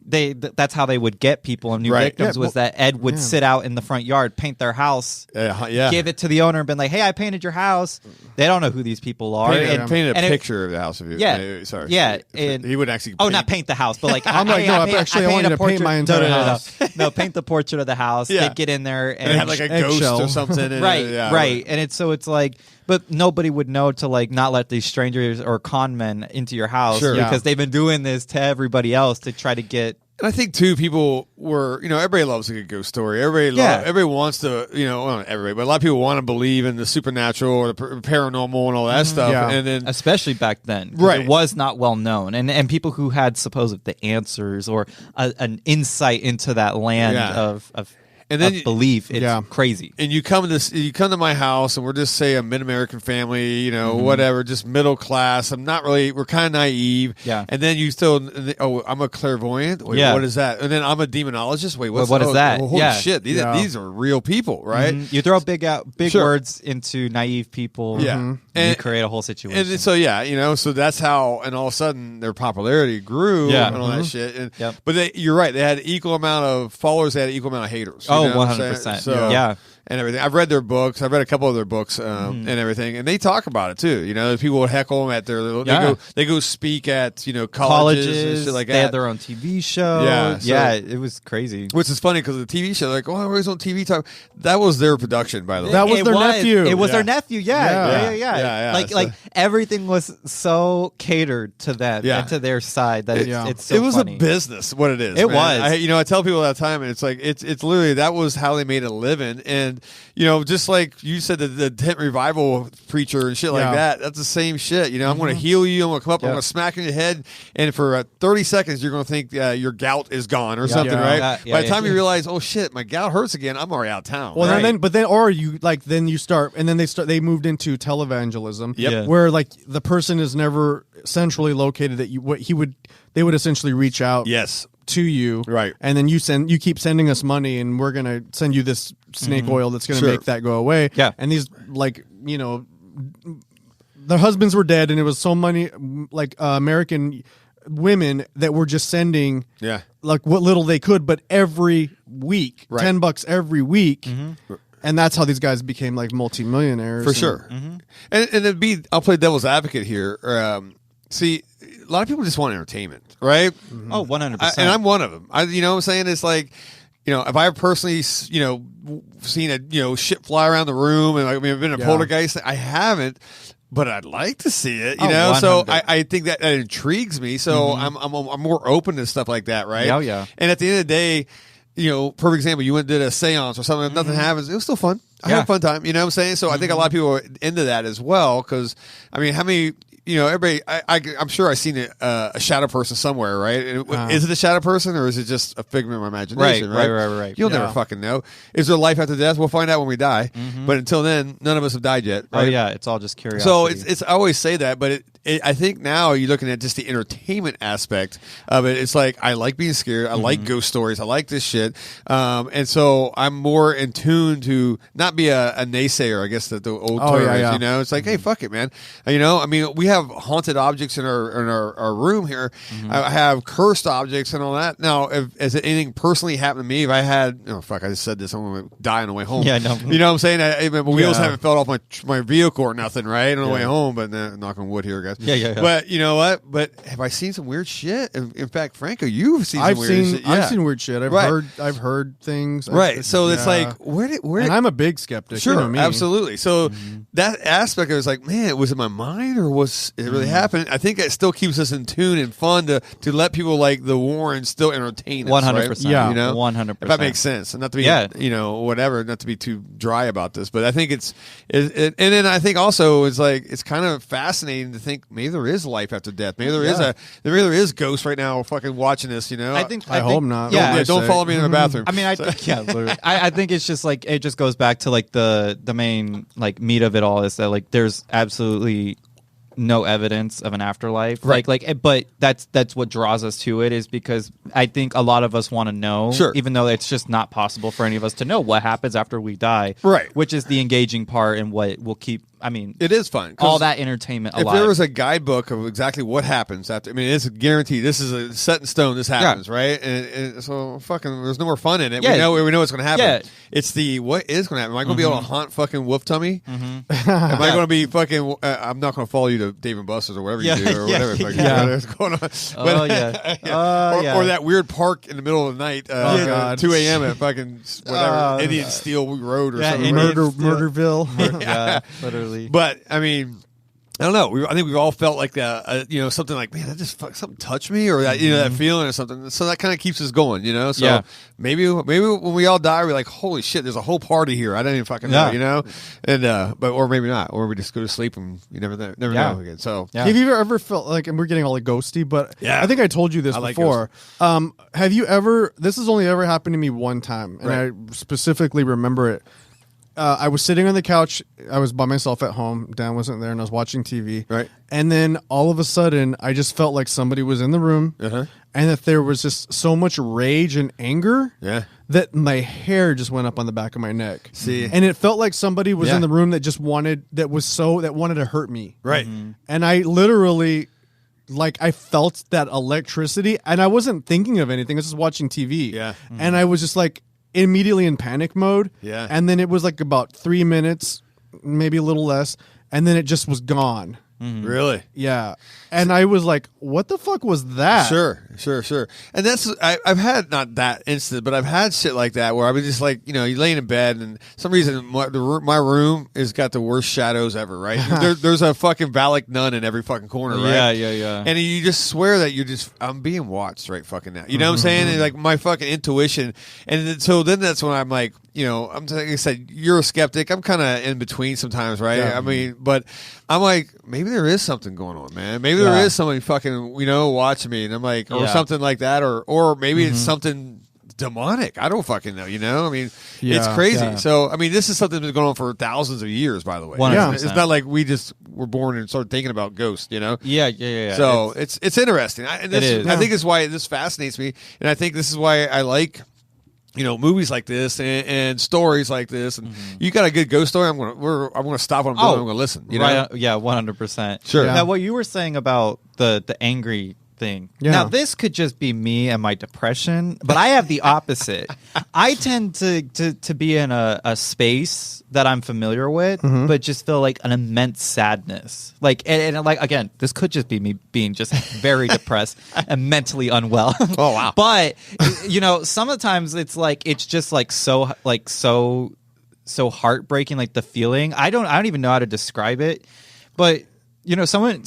that's how they would get people and new victims. Was that Ed would sit out in the front yard, paint their house, give it to the owner, and been like, "Hey, I painted your house." They don't know who these people are. Painted a picture of the house of you. And he would actually. Not paint the house, but like I'm like, no, I want you to paint my entire house. No, paint the portrait of the house. They'd get in there and have like a ghost or something. Right. And it's like. But nobody would know to like not let these strangers or con men into your house because they've been doing this to everybody else to try to get. And I think too, people were, everybody loves a good ghost story. Everybody wants to, well, not everybody, but a lot of people want to believe in the supernatural or the paranormal and all that stuff. Yeah. And then, especially back then, it was not well known, and people who had supposed the answers or an insight into that land of and then belief, it's crazy. And you come to my house, and we're just say a mid-American family, whatever, just middle class. We're kind of naive. Yeah. And then you still, I'm a clairvoyant. Wait, what is that? And then I'm a demonologist. Wait, what is that? Holy shit, these are real people, right? You throw big words into naive people, and you create a whole situation. And so so that's how, and all of a sudden their popularity grew, and all that shit. And, but you're right, they had equal amount of followers, they had equal amount of haters. Oh, 100%. So, and everything. I've read their books. I've read a couple of their books and everything, and they talk about it too. You know, people would heckle them at their. They go speak at colleges and shit like that. They had their own TV show. Yeah, it was crazy. Which is funny because the TV show, like, oh, everybody's on TV talk. That was their production, by the way. That was their nephew. It was their nephew. Yeah. Like everything was so catered to them and to their side that it's so it was funny. A business. What it is. It man. was. I tell people all the time, and it's like it's literally that was how they made a living, and just like you said, the tent revival preacher and shit like that. That's the same shit. I'm going to heal you. I'm going to come up. I'm going to smack you in the head, and for 30 seconds, you're going to think your gout is gone or something, right? By the time you realize, oh shit, my gout hurts again, I'm already out of town. Well, then you start, and then they moved into televangelism, where like the person is never centrally located. They would essentially reach out. Yes. To you, right, and then you keep sending us money, and we're gonna send you this snake oil that's gonna make that go away. Yeah, and these their husbands were dead, and it was so many American women that were just sending like what little they could, but every week, $10 every week. And that's how these guys became like multimillionaires. For sure. And I'll play devil's advocate here. See, a lot of people just want entertainment, right? Oh, 100%. And I'm one of them. You know what I'm saying? It's like, if I personally, seen a shit fly around the room, and I've been a poltergeist, I haven't, but I'd like to see it, So I think that intrigues me. So I'm more open to stuff like that, right? Oh, yeah. And at the end of the day, perfect example, you went and did a seance or something, if nothing happens, it was still fun. I had a fun time, you know what I'm saying? So I think a lot of people are into that as well, because, how many... everybody. I'm sure I've seen a shadow person somewhere, right? Is it a shadow person, or is it just a figment of my imagination? Right. You'll never fucking know. Is there life after death? We'll find out when we die. But until then, none of us have died yet. Right? Oh yeah, it's all just curiosity. So it's I always say that, but I think now you're looking at just the entertainment aspect of it. It's like I like being scared. I like ghost stories. I like this shit, and so I'm more in tune to not be a naysayer. I guess that the old term is. It's like, hey, fuck it, man. We have haunted objects in our room here. I have cursed objects and all that. Now, has anything personally happened to me? If I had, I just said this, I'm going to die on the way home. Yeah, no. You know what I'm saying? My wheels haven't fell off my vehicle or nothing, right? On the way home, but knock on wood here, guys. Yeah. But you know what? But have I seen some weird shit? In fact, Franco, you've seen some weird shit. Yeah. I've seen weird shit. I've heard things. Right. So it's like, where? And I'm a big skeptic. Sure, you know me. Absolutely. So that aspect, I was like, man, was it my mind, or was it really happening? I think it still keeps us in tune and fun to let people like the Warrens still entertain us. 100%. Right? Yeah. 100%. If that makes sense, and not to be, whatever, not to be too dry about this, but I think and then I think also it's kind of fascinating to think maybe there is life after death. Maybe there is ghosts right now fucking watching this. I hope not. Yeah. Don't follow me in the bathroom. I mean, literally. I think it's just like it just goes back to like the main like meat of it all is that like there's absolutely no evidence of an afterlife, right? But that's what draws us to it, is because I think a lot of us want to know, even though it's just not possible for any of us to know what happens after we die, right? Which is the engaging part and what will keep. I mean, it is fun. All that entertainment alive. If there was a guidebook of exactly what happens after, it's guaranteed. This is a set in stone. This happens, right? And so fucking, there's no more fun in it. Yeah. We know what's going to happen. Yeah. It's the what is going to happen. Am I going to be able to haunt fucking Wolf Tummy? Am I going to be fucking? I'm not going to follow you to Dave and Buster's or whatever you do or whatever. Whatever's going on. Or that weird park in the middle of the night, 2 a.m. at fucking whatever Indian Steel Road or something. Murderville. Yeah, literally. But I mean, I don't know. I think we've all felt like something like, man, that just something touched me, or that that feeling or something. So that kind of keeps us going, So maybe when we all die, we're like, holy shit, there's a whole party here. I didn't even fucking know, And or maybe not, or we just go to sleep and you never know again. So have you ever felt like, and we're getting all like ghosty, but I think I told you this before. Have you ever? This has only ever happened to me one time, and I specifically remember it. I was sitting on the couch. I was by myself at home. Dan wasn't there, and I was watching TV. Right. And then all of a sudden, I just felt like somebody was in the room, and that there was just so much rage and anger that my hair just went up on the back of my neck. See, and it felt like somebody was in the room that wanted to hurt me. Right. And I literally, I felt that electricity, and I wasn't thinking of anything. I was just watching TV. Yeah. And I was just like, immediately in panic mode. Yeah. And then it was like about 3 minutes, maybe a little less, and then it just was gone. Really? Yeah. And I was like, what the fuck was that? Sure. And that's I've had not that instant, but I've had shit like that where I was just like, you laying in bed and some reason my room has got the worst shadows ever, right? There's a fucking Valak nun in every fucking corner, right? Yeah. And you just swear that I'm being watched right fucking now. You know what I'm saying? And like my fucking intuition. And then that's when I'm like, like I said, you're a skeptic. I'm kind of in between sometimes, right? Yeah. I mean, but I'm like, maybe there is something going on, man. Maybe there is somebody fucking, watching me, and I'm like, or something like that, or maybe it's something demonic. I don't fucking know. I mean, it's crazy. Yeah. So, I mean, this is something that's going on for thousands of years. By the way, 100%. It's not like we just were born and started thinking about ghosts. Yeah. So it's interesting. It is. I think it's why this fascinates me, and I think this is why I like. Movies like this and stories like this, and you got a good ghost story. I'm gonna stop what I'm doing. I'm gonna listen. Right? Yeah, 100%. Sure. Now, what you were saying about the angry thing. Yeah. Now, this could just be me and my depression, but I have the opposite. I tend to be in a space that I'm familiar with, but just feel like an immense sadness. Like, and like, again, this could just be me being just very depressed and mentally unwell. Oh, wow. But, sometimes it's just so heartbreaking, like the feeling. I don't even know how to describe it, but someone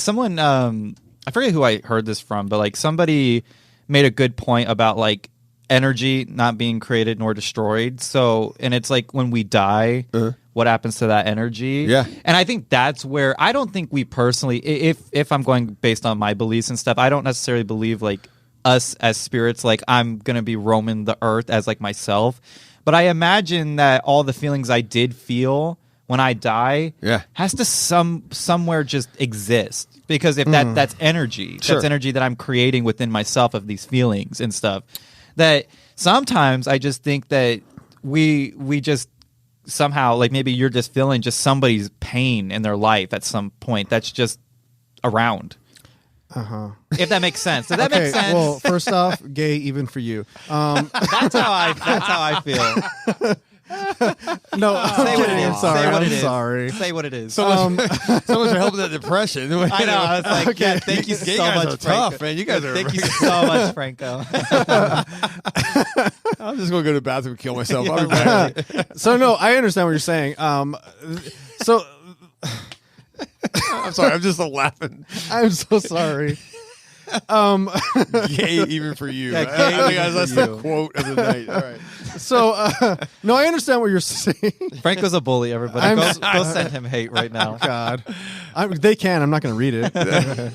I forget who I heard this from, but like somebody made a good point about like energy not being created nor destroyed. So, and it's like when we die, what happens to that energy? Yeah. And I think that's where I don't think we personally, if I'm going based on my beliefs and stuff, I don't necessarily believe like us as spirits, like I'm going to be roaming the earth as like myself. But I imagine that all the feelings I did feel when I die has to somewhere just exist. Because if that's energy, that's energy that I'm creating within myself of these feelings and stuff. That sometimes I just think that we just somehow, like maybe you're just feeling just somebody's pain in their life at some point that's just around. If that makes sense. Does that make sense? Well, first off, gay even for you. That's how I feel. No, Say what it is. I'm sorry. Say what I'm it is. sorry. Say what it is. So much for helping that depression. I know. I was like, yeah, thank you Gay so guys much, are Franco. tough, man. You guys are. Thank you so much, Franco. I'm just gonna go to the bathroom and kill myself. I'll be back. So no, I understand what you're saying. So I'm sorry. I'm just laughing. I'm so sorry. Gay even for you. Yeah, I gay think that's even for the you. quote of the night. All right. So no, I understand what you're saying. Franco's a bully, everybody. Go send him hate right now. God, they can. I'm not going to read it.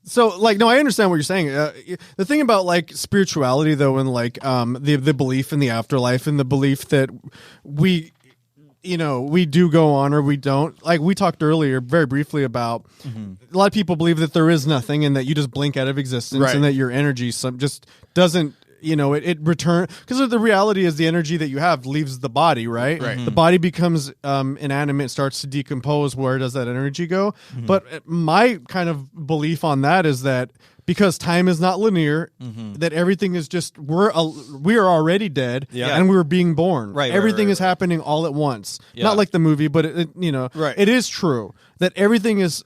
So like, no, I understand what you're saying. The thing about like spirituality though, and like the belief in the afterlife and the belief that we do go on or we don't. Like we talked earlier very briefly about a lot of people believe that there is nothing and that you just blink out of existence Right. and that your energy just doesn't, it return, because the reality is the energy that you have leaves the body, right? Right. The body becomes inanimate, starts to decompose. Where does that energy go? But my kind of belief on that is that because time is not linear, that everything is just we are already dead, and we're being born. Right, everything right, is happening all at once. Yeah. Not like the movie, but Right. it is true that everything is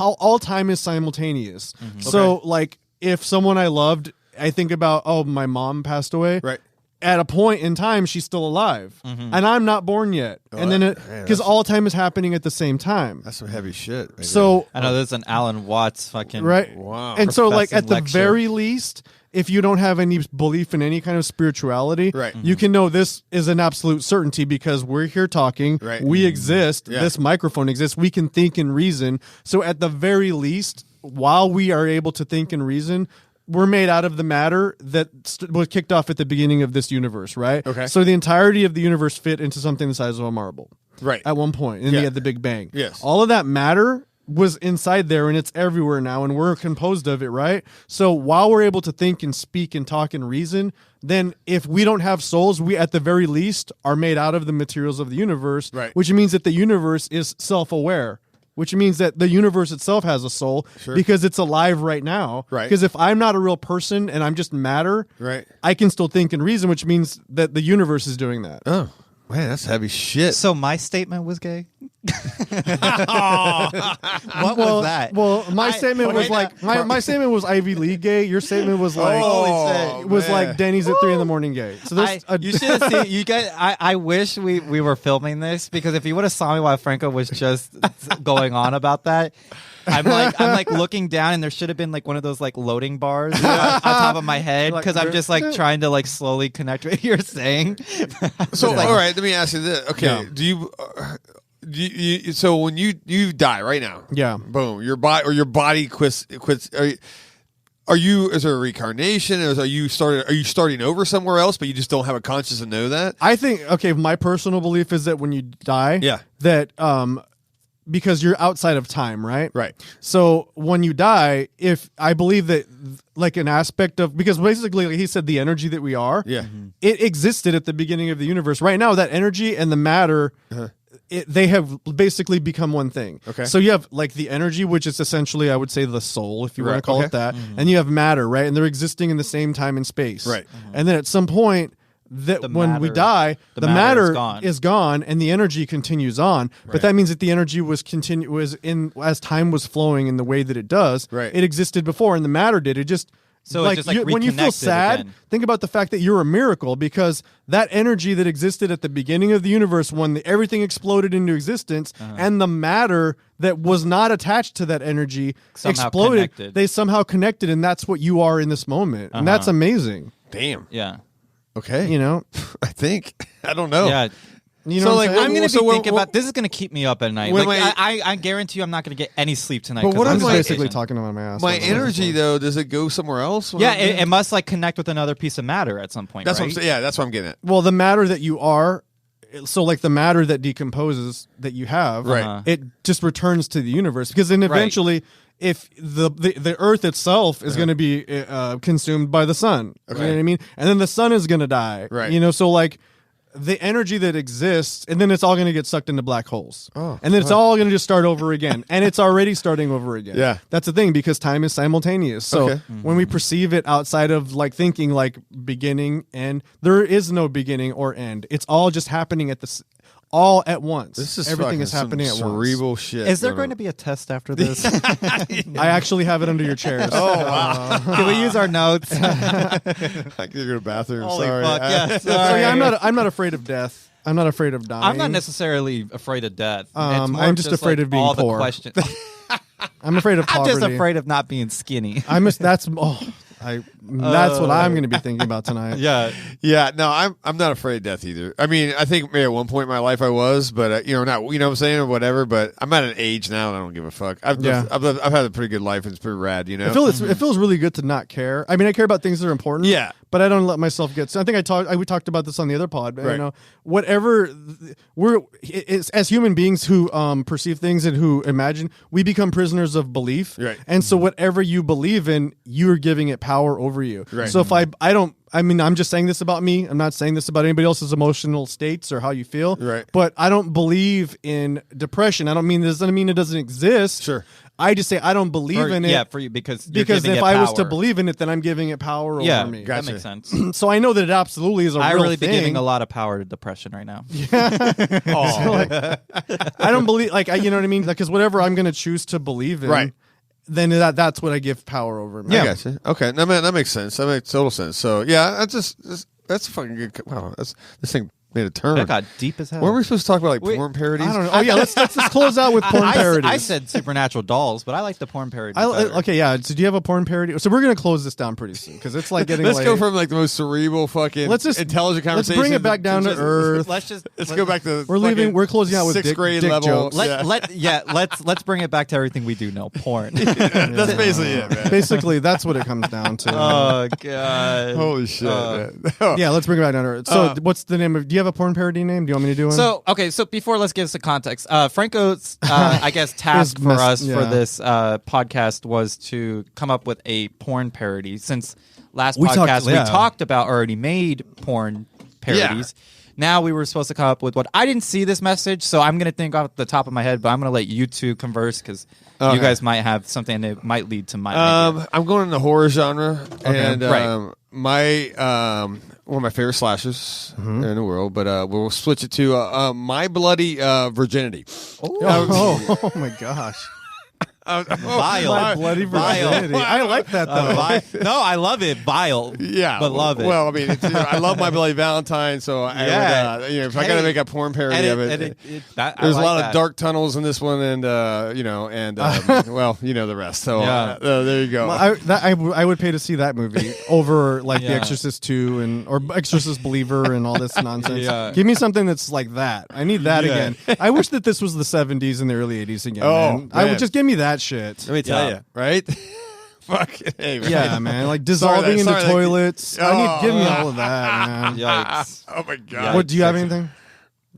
all time is simultaneous. So like if someone I loved, I think about, my mom passed away. Right. At a point in time, she's still alive, and I'm not born yet. And then because all time is happening at the same time. That's some heavy shit. Right So I know there's an Alan Watts fucking right, Wow. and so like at professing the lecture. very least, if you don't have any belief in any kind of spirituality, Right. you can know this is an absolute certainty because we're here talking. Right. We exist. Yeah. This microphone exists. We can think and reason. So at the very least, while we are able to think and reason, we're made out of the matter that was kicked off at the beginning of this universe, right? Okay. So the entirety of the universe fit into something the size of a marble. Right. At one point, Yeah. at the Big Bang. Yes. All of that matter was inside there, and it's everywhere now, and we're composed of it, right? So while we're able to think and speak and talk and reason, then if we don't have souls, we at the very least are made out of the materials of the universe, Right. which means that the universe is self-aware. which means that the universe itself has a soul because it's alive right now. Right. Because if I'm not a real person and I'm just matter, I can still think and reason, which means that the universe is doing that. Oh, man, that's heavy shit. So my statement was gay? What was that? Well, my statement was like my statement was Ivy League gay. Your statement was like like Denny's at 3 a.m. gay. So you should have seen you guys. I wish we were filming this, because if you would have saw me while Franco was just going on about that. I'm like looking down, and there should have been like one of those like loading bars on top of my head, because I'm just like trying to like slowly connect what you're saying. So all right, let me ask you this. Okay, do you so when you die right now, boom, your body quits. Are you? Is there a reincarnation? Are you starting over somewhere else, but you just don't have a conscience to know that? I think my personal belief is that when you die, that because you're outside of time, right? Right. So when you die, if I believe that like an aspect of, because basically like he said, the energy that we are, it existed at the beginning of the universe. Right now, that energy and the matter, they have basically become one thing. Okay. So you have like the energy, which is essentially, I would say, the soul, if you want to call it that, and you have matter, right? And they're existing in the same time and space, right? And then at some point, that when we die, the matter is gone and the energy continues on. Right. But that means that the energy was as time was flowing in the way that it does. Right. It existed before, and the matter did. It just when you feel sad, again. think about the fact that you're a miracle, because that energy that existed at the beginning of the universe, when everything exploded into existence, and the matter that was not attached to that energy exploded. They somehow connected, and that's what you are in this moment, and that's amazing. Damn. Yeah. Okay. I think. I don't know. Yeah. I'm going to be thinking about this. Is going to keep me up at night. I guarantee you, I'm not going to get any sleep tonight. But I'm just basically talking about my ass. My energy, though, does it go somewhere else? Yeah, it must like connect with another piece of matter at some point. That's right? what I'm saying. Yeah, that's what I'm getting at. Well, the matter that you are, so like the matter that decomposes that you have, it just returns to the universe, because then eventually. If the Earth itself is going to be consumed by the sun, you know what I mean, and then the sun is going to die, right? So like the energy that exists, and then it's all going to get sucked into black holes, and then it's all going to just start over again, and it's already starting over again. Yeah, that's the thing, because time is simultaneous. So when we perceive it outside of like thinking like beginning and there is no beginning or end. It's all just happening all at once. This is everything is happening at once. Cerebral shit. Is there going to be a test after this? I actually have it under your chairs. Oh wow! Can we use our notes? I can go to the bathroom. Holy sorry. fuck! Yeah, So yeah, I'm not afraid of death. I'm not afraid of dying. I'm not necessarily afraid of death. I'm just afraid of being all poor. The questions. I'm afraid of poverty. I'm just afraid of not being skinny. That's what I'm going to be thinking about tonight. Yeah. No, I'm not afraid of death either. I mean, I think maybe at one point in my life I was, but not. You know what I'm saying, or whatever. But I'm at an age now and I don't give a fuck. I've had a pretty good life, and it's pretty rad. You know, it feels really good to not care. I mean, I care about things that are important. Yeah. But I don't let myself get. So I think we talked about this on the other pod. But, whatever as human beings who perceive things and who imagine, we become prisoners of belief. Right. And so whatever you believe in, you're giving it power over you. Right. So if I'm just saying this about me. I'm not saying this about anybody else's emotional states or how you feel. Right. But I don't believe in depression. I don't mean this doesn't mean it doesn't exist. Sure. I just say I don't believe in it. Yeah, for you because if I was to believe in it, then I'm giving it power over me. That makes sense. So I know that it absolutely is a real thing. I really be giving a lot of power to depression right now. I don't believe you know what I mean? Because whatever I'm going to choose to believe in, then that's what I give power over me. Yeah, I gotcha. Okay, that makes sense. That makes total sense. So yeah, that's fucking good. Wow, this thing made a turn. That got deep as hell. What were we supposed to talk about? Porn parodies? I don't know. Oh yeah, let's just close out with porn parodies. I said supernatural dolls, but I like the porn parodies. Okay, yeah. So do you have a porn parody? So we're gonna close this down pretty soon because it's like getting. Let's go from like the most cerebral fucking. Intelligent conversation. Let's bring it back down to earth. Let's go back to. We're closing out with sixth grade dick level. Jokes. Let's bring it back to everything we do know. Porn. That's basically it, man. Basically, that's what it comes down to. Oh god. Holy shit. Man. Yeah, let's bring it back down to earth. So, what's the name of? Do you have a porn parody name? Do you want me to do one? So before, let's give some context. Franco's, I guess, task for us for this podcast was to come up with a porn parody. Since last podcast we talked about already made porn parodies. Yeah. now we were supposed to come up with what I didn't see this message, so I'm gonna think off the top of my head, but I'm gonna let you two converse because you guys might have something that might lead to my idea. I'm going in the horror genre, and right. my one of my favorite slashers in the world, but we'll switch it to My Bloody Virginity. Oh my gosh. Vile. Bloody virginity. I like that though. No, I love it. Vile. Yeah, but love it. Well, I mean, I love My Bloody Valentine, so I would, if I got to make a porn parody of it, there's a lot of dark tunnels in this one, and well, the rest. So there you go. Well, I would pay to see that movie over like The Exorcist 2 or Exorcist Believer and all this nonsense. Give me something that's like that. I need that again. I wish that this was the 70s and the early 80s again. Man. I would just give me that shit. Let me tell you, right? Fuck. Hey, man. Yeah, man. Like dissolving into toilets. Give me all of that, man. Yikes. Oh my god. What, do you have anything?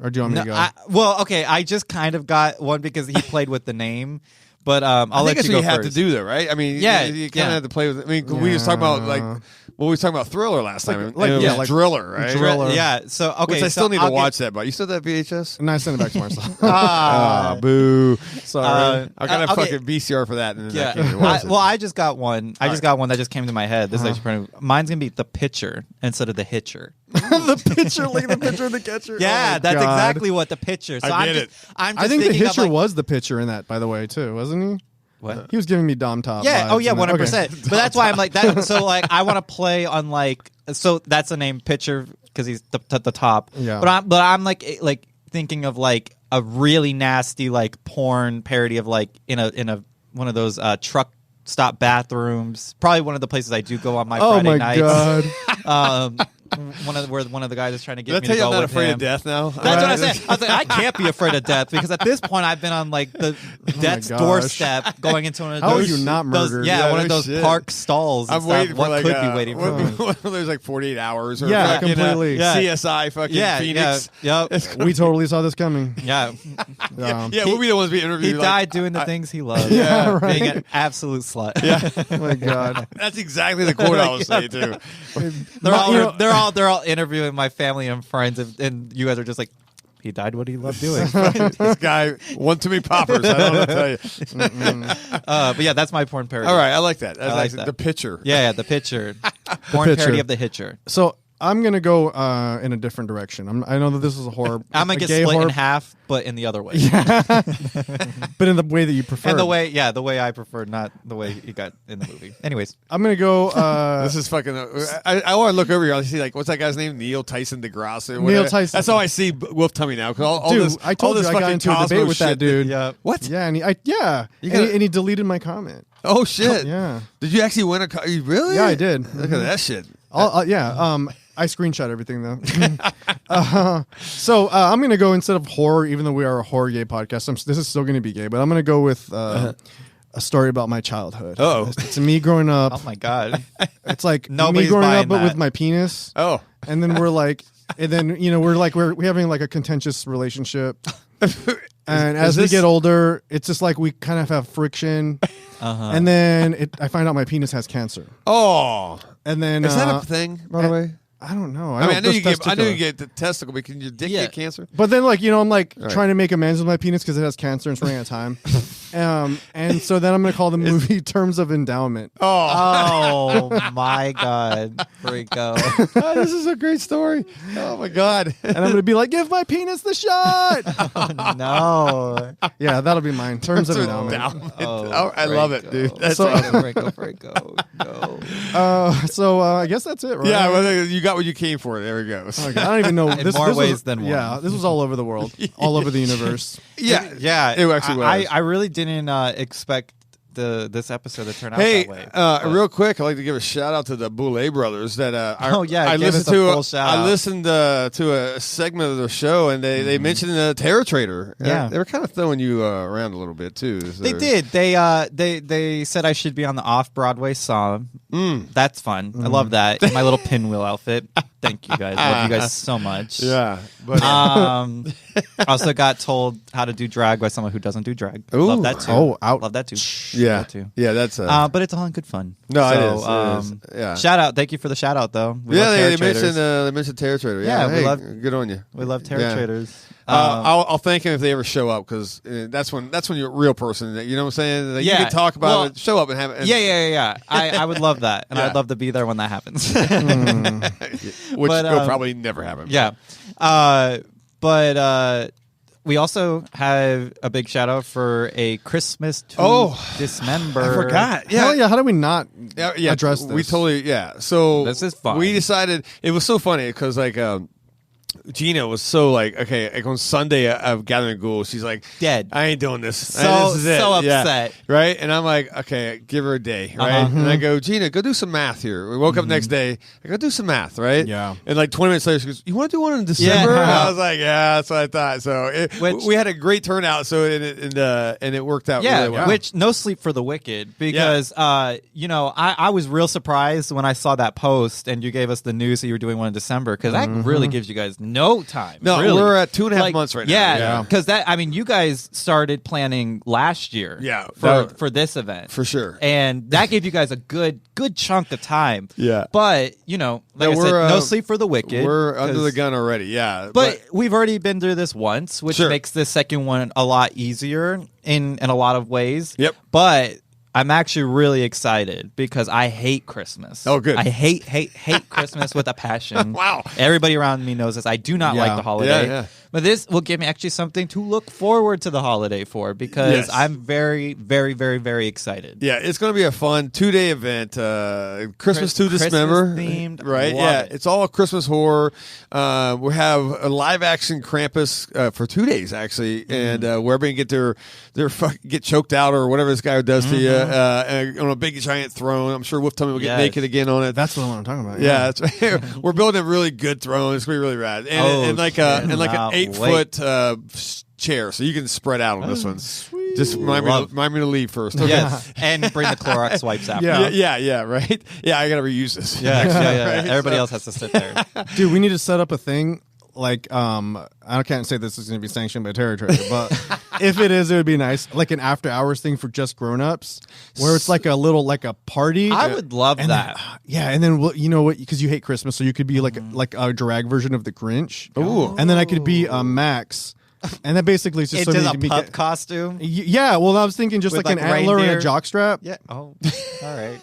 Or do you want me to go? Well, okay. I just kind of got one because he played with the name. But I'll let you go first. Have to do though, right? I mean, you kind of have to play with it. I mean, we was talking about we were talking about Thriller last time. Like Driller, right? Driller. Yeah. So okay, which I still need to watch that. But you still have that VHS? No, I sent it back to myself. Boo! Sorry, I got a fucking VCR for that. And I just got one. I just got one that just came to my head. This is actually mine's gonna be The Pitcher instead of The Hitcher. The pitcher, like the pitcher and the catcher. Yeah, that's exactly what The Pitcher. So I get it. I think The Hitcher was the pitcher in that, by the way, too, wasn't he? What? He was giving me Dom Top. Yeah. Oh, yeah. 100%. Okay. But that's why I'm like that. So like, I want to play on like. So that's the name Pitcher because he's the top. Yeah. But I'm like thinking of like a really nasty like porn parody of like in a one of those truck stop bathrooms. Probably one of the places I do go on my Friday nights. Oh my god. One of the guys is trying to get me to to go I'm not with afraid him. of death now. That's what I said. I was like, I can't be afraid of death because at this point I've been on like the death's doorstep, going into one of those. How are you not murdered? One of those park stalls. I'm waiting for what could be waiting for me. There's like 48 hours. Or completely. CSI fucking Phoenix. Yep. We totally saw this coming. Yeah. We'll be the ones being interviewed. He died doing the things he loved. Yeah, right. Being an absolute slut. Yeah. Oh my god. That's exactly the quote I was saying too. They're all interviewing my family and friends, and you guys are just like, he died what he loved doing. This guy, one too many poppers. I don't know what to tell you. But yeah, that's my porn parody. All right, I like that. I like that. The Pitcher. Yeah, The Pitcher. Porn parody of The Hitcher. So I'm gonna go in a different direction. I know that this is a horror. I'm gonna get split in half, but in the other way. But in the way that you prefer. And the way I prefer, not the way you got in the movie. Anyways, I'm gonna go. This is fucking. I want to look over here. I see like what's that guy's name? Neil Tyson DeGrasse. Neil Tyson. That's how I see Wolf Tummy now. Dude, I told you I got into a debate with that dude. Yeah. What? Yeah, and he deleted my comment. Oh shit! Yeah. Did you actually win a? Really? Yeah, I did. Look at that shit. I screenshot everything though. So I'm gonna go instead of horror, even though we are a horror gay podcast. This is still gonna be gay, but I'm gonna go with a story about my childhood. Oh, it's me growing up. Oh my god, it's like Nobody's me growing buying up, but that. with my penis. Oh, and then we're having like a contentious relationship. And as we get older, it's just like we kind of have friction. And then I find out my penis has cancer. Oh, and then is that a thing? By the way, I don't know. I know you get the testicle, but can your dick get cancer? But then, I'm trying to make amends with my penis because it has cancer and it's running out of time. And so then I'm going to call the movie Terms of Endowment. Oh my god, Rico. This is a great story. Oh my god. And I'm going to be like, give my penis the shot. Oh, no. Yeah, that'll be mine. Terms of Endowment. I love it, dude. That's awesome. Rico. Go. So I guess that's it, right? Yeah, well, you got what you came for. There we go. Okay, I don't even know. In more ways than one. Yeah, this was all over the world, all over the universe. Yeah, it actually was. I really didn't expect this episode to turn out that way. Real quick, I'd like to give a shout out to the Boulay brothers that I listened to. I listened to a segment of the show, and they mentioned the Terror Trader. Yeah, they were kind of throwing you around a little bit too. They did. They said I should be on the Off Broadway song. That's fun. I love that. In my little pinwheel outfit. Thank you guys. Love you guys so much. Yeah. But also got told how to do drag by someone who doesn't do drag. Ooh. Love that too. Oh, out. Love that too. yeah. Love that too. Yeah, that's But it's all in good fun. No, so, it is. Yeah. Shout out. Thank you for the shout out, though. We love they Terra mentioned Terra Trader. Yeah, we hey, love- good on you. We love Terra Yeah. Traders. I'll thank him if they ever show up because that's when you're a real person. You know what I'm saying? Like, Yeah. You can talk about Well, it, show up and have it. And, Yeah. I would love that, and Yeah. I'd love to be there when that happens. which But, will probably never happen. Yeah. But we also have a big shout out for a Christmas to Dismember. I forgot. Yeah. Hell yeah. How do we not address this? We totally So This is fun. We decided it was so funny because Gina was so like on Sunday of Gathering Ghouls, she's like Dead. I ain't doing this. So- This is it. so Yeah. upset. right? And I'm like, okay, give her a day, right? And I go, Gina, go do some math here. We woke up next day. I go do some math, right? Yeah. And like 20 minutes later, she goes, "You want to do one in December?" Yeah. And I was like, "Yeah, that's what I thought." So Which- we had a great turnout. So and it worked out Yeah, really well. which no sleep for the wicked because I was real surprised when I saw that post and you gave us the news that you were doing one in December because that really gives you guys no time. No, really. we're at 2.5 months right now. Yeah, because you guys started planning last year. Yeah, for this event for sure. and that gave you guys a good chunk of time. Yeah. but like I said, we're, no sleep for the wicked. We're under 'cause- the gun already. Yeah, But we've already been through this once, which Sure. makes the second one a lot easier in a lot of ways. Yep. But I'm actually really excited because I hate Christmas. Oh, good. I hate Christmas with a passion. Wow. Everybody around me knows this. I do not like the holiday. Yeah. But this will give me actually something to look forward to the holiday for because Yes. I'm very, very, very, very excited. Yeah, it's going to be a fun 2-day event. Christmas to Dismember, Christmas-themed. right? Love Yeah, it. it's all Christmas horror. We have a live action Krampus for 2 days actually, and where everybody can get choked out or whatever this guy does to you on a big giant throne. I'm sure Wolf Tummy will get Yes. naked again on it. That's what I'm talking about. Yeah, that's right. We're building a really good throne. It's gonna be really rad, and like an cannot 8-foot chair, so you can spread out on this one. Just remind me to leave first. Okay. Yes, and bring the Clorox wipes after. Yeah, right. Yeah, I gotta reuse this. Yeah. Right? Everybody else has to sit there. Dude, we need to set up a thing. Like, I can't say this is going to be sanctioned by Terra Trader, but if it is, it would be nice. Like an after hours thing for just grown-ups where it's like a little, like a party. I would love And that. And then, you know what, because you hate Christmas, so you could be like a drag version of the Grinch. Ooh. And then I could be Max. And that basically is just It's so just you a can pup costume. Yeah, well, I was thinking just With, like an like, antler and reindeer. a jockstrap. Yeah. Oh, all right.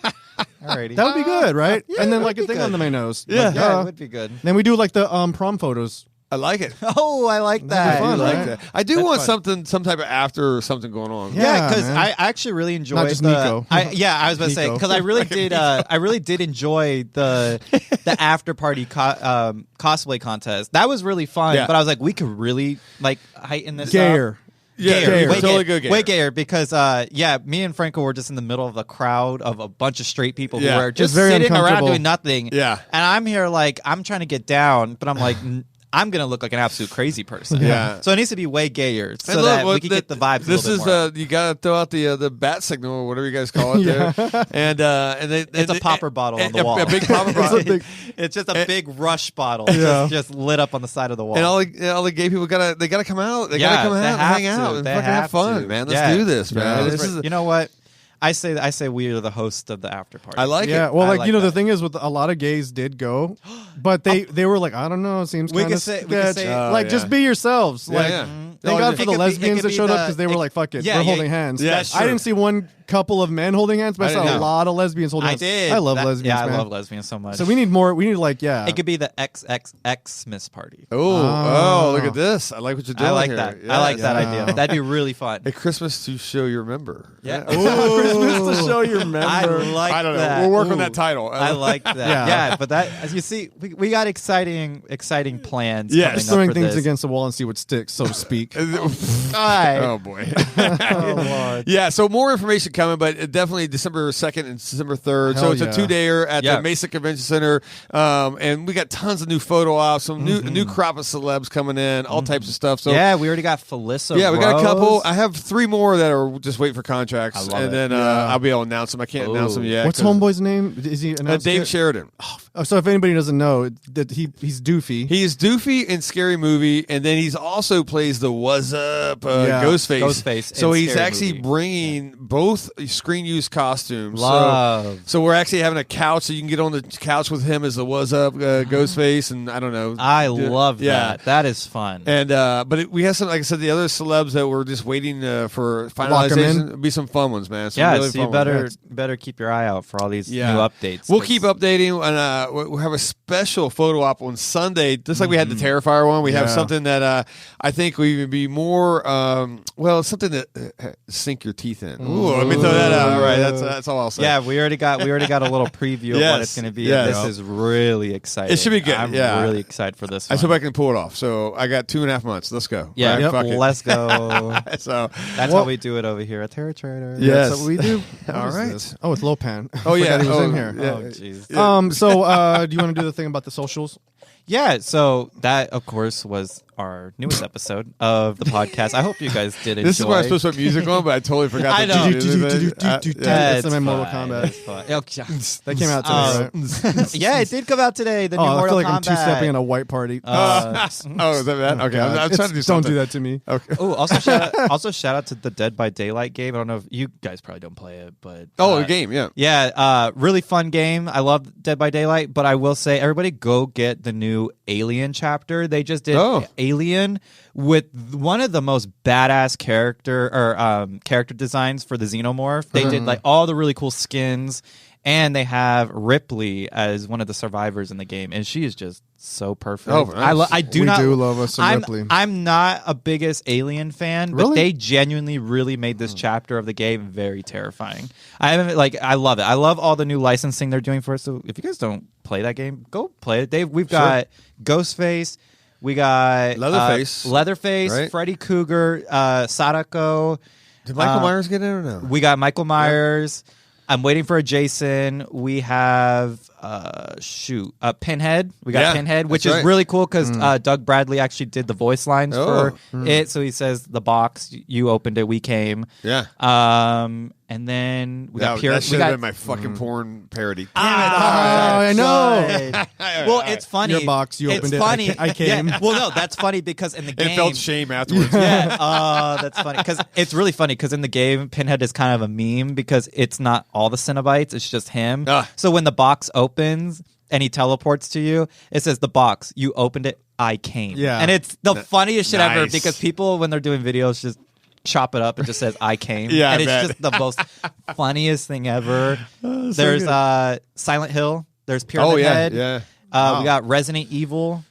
Alrighty. That would be good, right? yeah, and then that like would a be thing good. on my nose. Yeah. Like, Yeah, it would be good. Then we do like the prom photos. I like it. Oh, I like that. That'd be fun, I like right? that. I do That's want fun. some type of after or something going on. Yeah, because man. I actually really enjoyed Not just the. Nico. I was about to say Nico. because I really did. I really did enjoy the after party cosplay contest. That was really fun. Yeah. But I was like, we could really like heighten this. Gayer. Up. Yeah, Gayer. gayer. Way Totally gayer. go gayer. Way gayer because me and Franco were just in the middle of a crowd of a bunch of straight people Yeah. who were just It's very sitting around uncomfortable. doing nothing. Yeah. And I'm here like I'm trying to get down, but I'm like I'm gonna look like an absolute crazy person. Yeah. So it needs to be way gayer so And look, that what we can get the vibes. This a little is bit more. you got to throw out the bat signal or whatever you guys call it there, and It's a popper bottle on the wall. A big popper bottle. It's just a big rush bottle, Yeah. just lit up on the side of the wall. And all the gay people gotta come out. They Yeah, gotta come they out and have hang out to. and They fucking have have fun, to. man. Yeah. Let's do this, man. Yeah, This is, you know what? I say we are the host of the after party. I like Yeah, it. well, I like, like you know, the that. thing is, with a lot of gays did go, but they were like, I don't know, it seems We kind could of say- we could sketch. say- Oh, Like, yeah. just be yourselves. Yeah, Like, yeah. thank Oh, God it for could the be- it lesbians could that be showed up the- because they were like, fuck it, yeah, we're yeah, holding hands. yeah, I sure. didn't see one couple of men holding hands, but I I saw didn't a lot of lesbians holding I hands. did. I love That- lesbians, Yeah, man. I love lesbians so much. So we need more. We need like, yeah. It could be the XXX party. Oh, look at this. I like what you're doing. I like here. that. Yeah, I like that yeah. idea. That'd be really fun. A Christmas to show your member. Yeah. Christmas to show your I member. like I don't know. that. We'll work on Ooh. that title. I like that. Yeah. Yeah, but that, as you see, we got exciting plans. Yes. coming Just up throwing for things this. against the wall and see what sticks, so to speak. All right. Oh boy. Oh, Lord. Yeah, so more information coming, but definitely December 2nd and December 3rd. Hell So it's yeah. a 2-dayer at the Mesa Convention Center. And we got tons of new photo ops, some new crop of celebs coming in, all types of stuff. So yeah, we already got Felissa. Yeah, we got a Rose. couple. I have 3 more that are just waiting for contracts. I love and it. then I'll be able to announce them. I can't announce them yet. What's Homeboy's name? Is he announced Dave it? Sheridan. Oh, so if anybody doesn't know, that he's Doofy. He is Doofy in Scary Movie, and then he's also plays the What's Up Ghostface. Ghostface So in he's Scary actually Movie. bringing both screen use costumes. Love. So we're actually having a couch, so you can get on the couch with him as the What's Up Ghostface, and I don't know. I love that. Yeah. That is fun. And we have some, like I said, the other celebs that we're just waiting for Lock 'em in. finalization. It'll be some fun ones, man. Some yeah, really so fun you ones. better keep your eye out for all these Yeah. new updates. We'll keep updating, and we'll have a special photo op on Sunday, just like we had the Terrifier one. We have Yeah. something that I think we would be more, something that sink your teeth in. Ooh, let me throw that out. All right, that's all I'll say. Yeah, we already got a little preview of Yes, what it's going to be. yes. And this is really exciting. It should be good, I'm yeah. really excited for this I one. hope I can pull it off. So I got 2.5 months. Let's go. Yeah, Right, fuck it. let's go. So That's how we do it over here at Terror Trader. Yes. That's what we do. All What is right. this? Oh, it's Lopan. Oh, yeah. Forgot he was Oh, in here. yeah. Oh, jeez. So do you want to do the thing about the socials? Yeah, so that, of course, was our newest episode of the podcast. I hope you guys did enjoy. this is where I'm supposed to put music on, but I totally forgot. I to know. do this. That's it's in my Mortal fine, Kombat. it's fine. Okay. That came out today, right? Yeah, it did come out today. The new Oh, I Mortal feel like Kombat. I'm two-stepping in a white party. Oh, is that bad? Okay, I'm trying to do Don't something. do that to me. Okay. Oh, also shout out to the Dead by Daylight game. I don't know if you guys probably don't play it, but Oh, a game, yeah. yeah, really fun game. I love Dead by Daylight, but I will say everybody go get the new Alien chapter. They just did Alien with one of the most badass character designs for the Xenomorph. They did like all the really cool skins, and they have Ripley as one of the survivors in the game, and she is just so perfect. Oh, nice. I do We do love us some Ripley. I'm not a biggest Alien fan, but Really? they genuinely really made this chapter of the game very terrifying. I love it. I love all the new licensing they're doing for it. So if you guys don't play that game, go play it. We've got Ghostface, we got Leatherface, right? Freddy Krueger, Sadako. Did Michael Myers get in or no? We got Michael Myers. I'm waiting for a Jason. We have Pinhead. We got Pinhead, which is really cool because Doug Bradley actually did the voice lines for it. So he says, "The box, you opened it, we came." Yeah. And then we got that should have been my fucking porn parody. I know. Well, it's funny. Your box, you It's opened it, funny. I came. Yeah. Well, no, that's funny because in the game, It felt shame afterwards. yeah, that's funny because it's really funny because in the game, Pinhead is kind of a meme because it's not all the Cenobites; it's just him. So when the box opens and he teleports to you, it says, "The box, you opened it, I came." Yeah. And it's the funniest shit ever Nice. because people when they're doing videos just chop it up and just says "I came." Yeah, and I it's bet. just the most funniest thing ever. so There's good. Silent Hill. There's Pyramid Head. yeah. We got Resident Evil.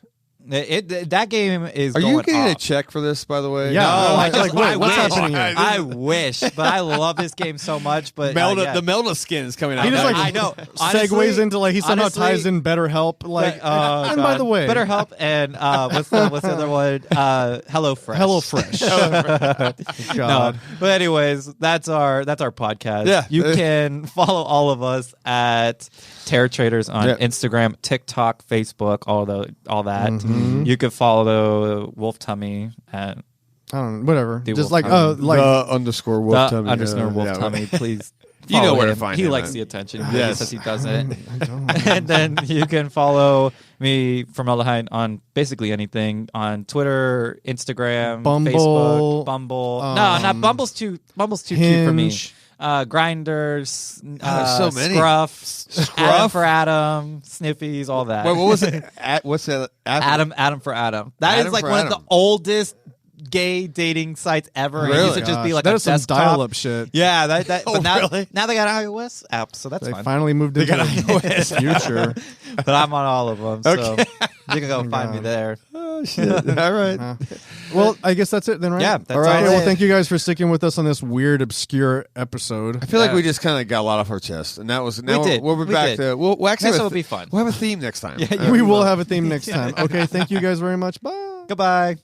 That game is. Are going you getting a off. check for this, by the way? Yeah. No, I I wait, what's wish. happening here? I wish, but I love this game so much. But Melda, the Melda skin is coming out. He just like I know. segues Honestly- into like he somehow honestly- ties in BetterHelp. Like, and by the way, BetterHelp and what's the other one? HelloFresh. HelloFresh. God. No, but anyways, that's our podcast. Yeah. You can follow all of us at Terror Traders on Yeah. Instagram, TikTok, Facebook, all that. Mm-hmm. You could follow Wolf Tummy at I don't know, whatever. The Just Wolf like Tummy. like _wolf the tummy. underscore Wolf Yeah. Tummy. Please. You know follow where to him. find He him, likes man. the attention. Yes. He says he doesn't. I don't. And then you can follow me from Melda on basically anything on Twitter, Instagram, Bumble, Facebook, Bumble. No, not Bumble's too cute for me. Hinge. Grinders, there's so many. Scruff, Adam for Adam, Sniffies, all that. Wait, what was it? What's that? Adam for Adam. That is Adam like for one of Adam. the oldest gay dating sites ever. It used to just be like that a is some desktop. dial-up shit. Yeah, that Oh, but now, really? now they got an iOS app, so that's They fine. finally moved into got the future. But I'm on all of them, so you can go find me God. there. Oh, shit. All right. Well, I guess that's it then, right? Yeah, that's all right. all Well, it. thank you guys for sticking with us on this weird, obscure episode. I feel like we just kind of got a lot off our chest, and that was. Now did. We'll be We back did. to. We'll actually Next have one will be fun. We'll have a theme next time. Yeah, We will have a theme next time. Okay, thank you guys very much. Bye. Goodbye.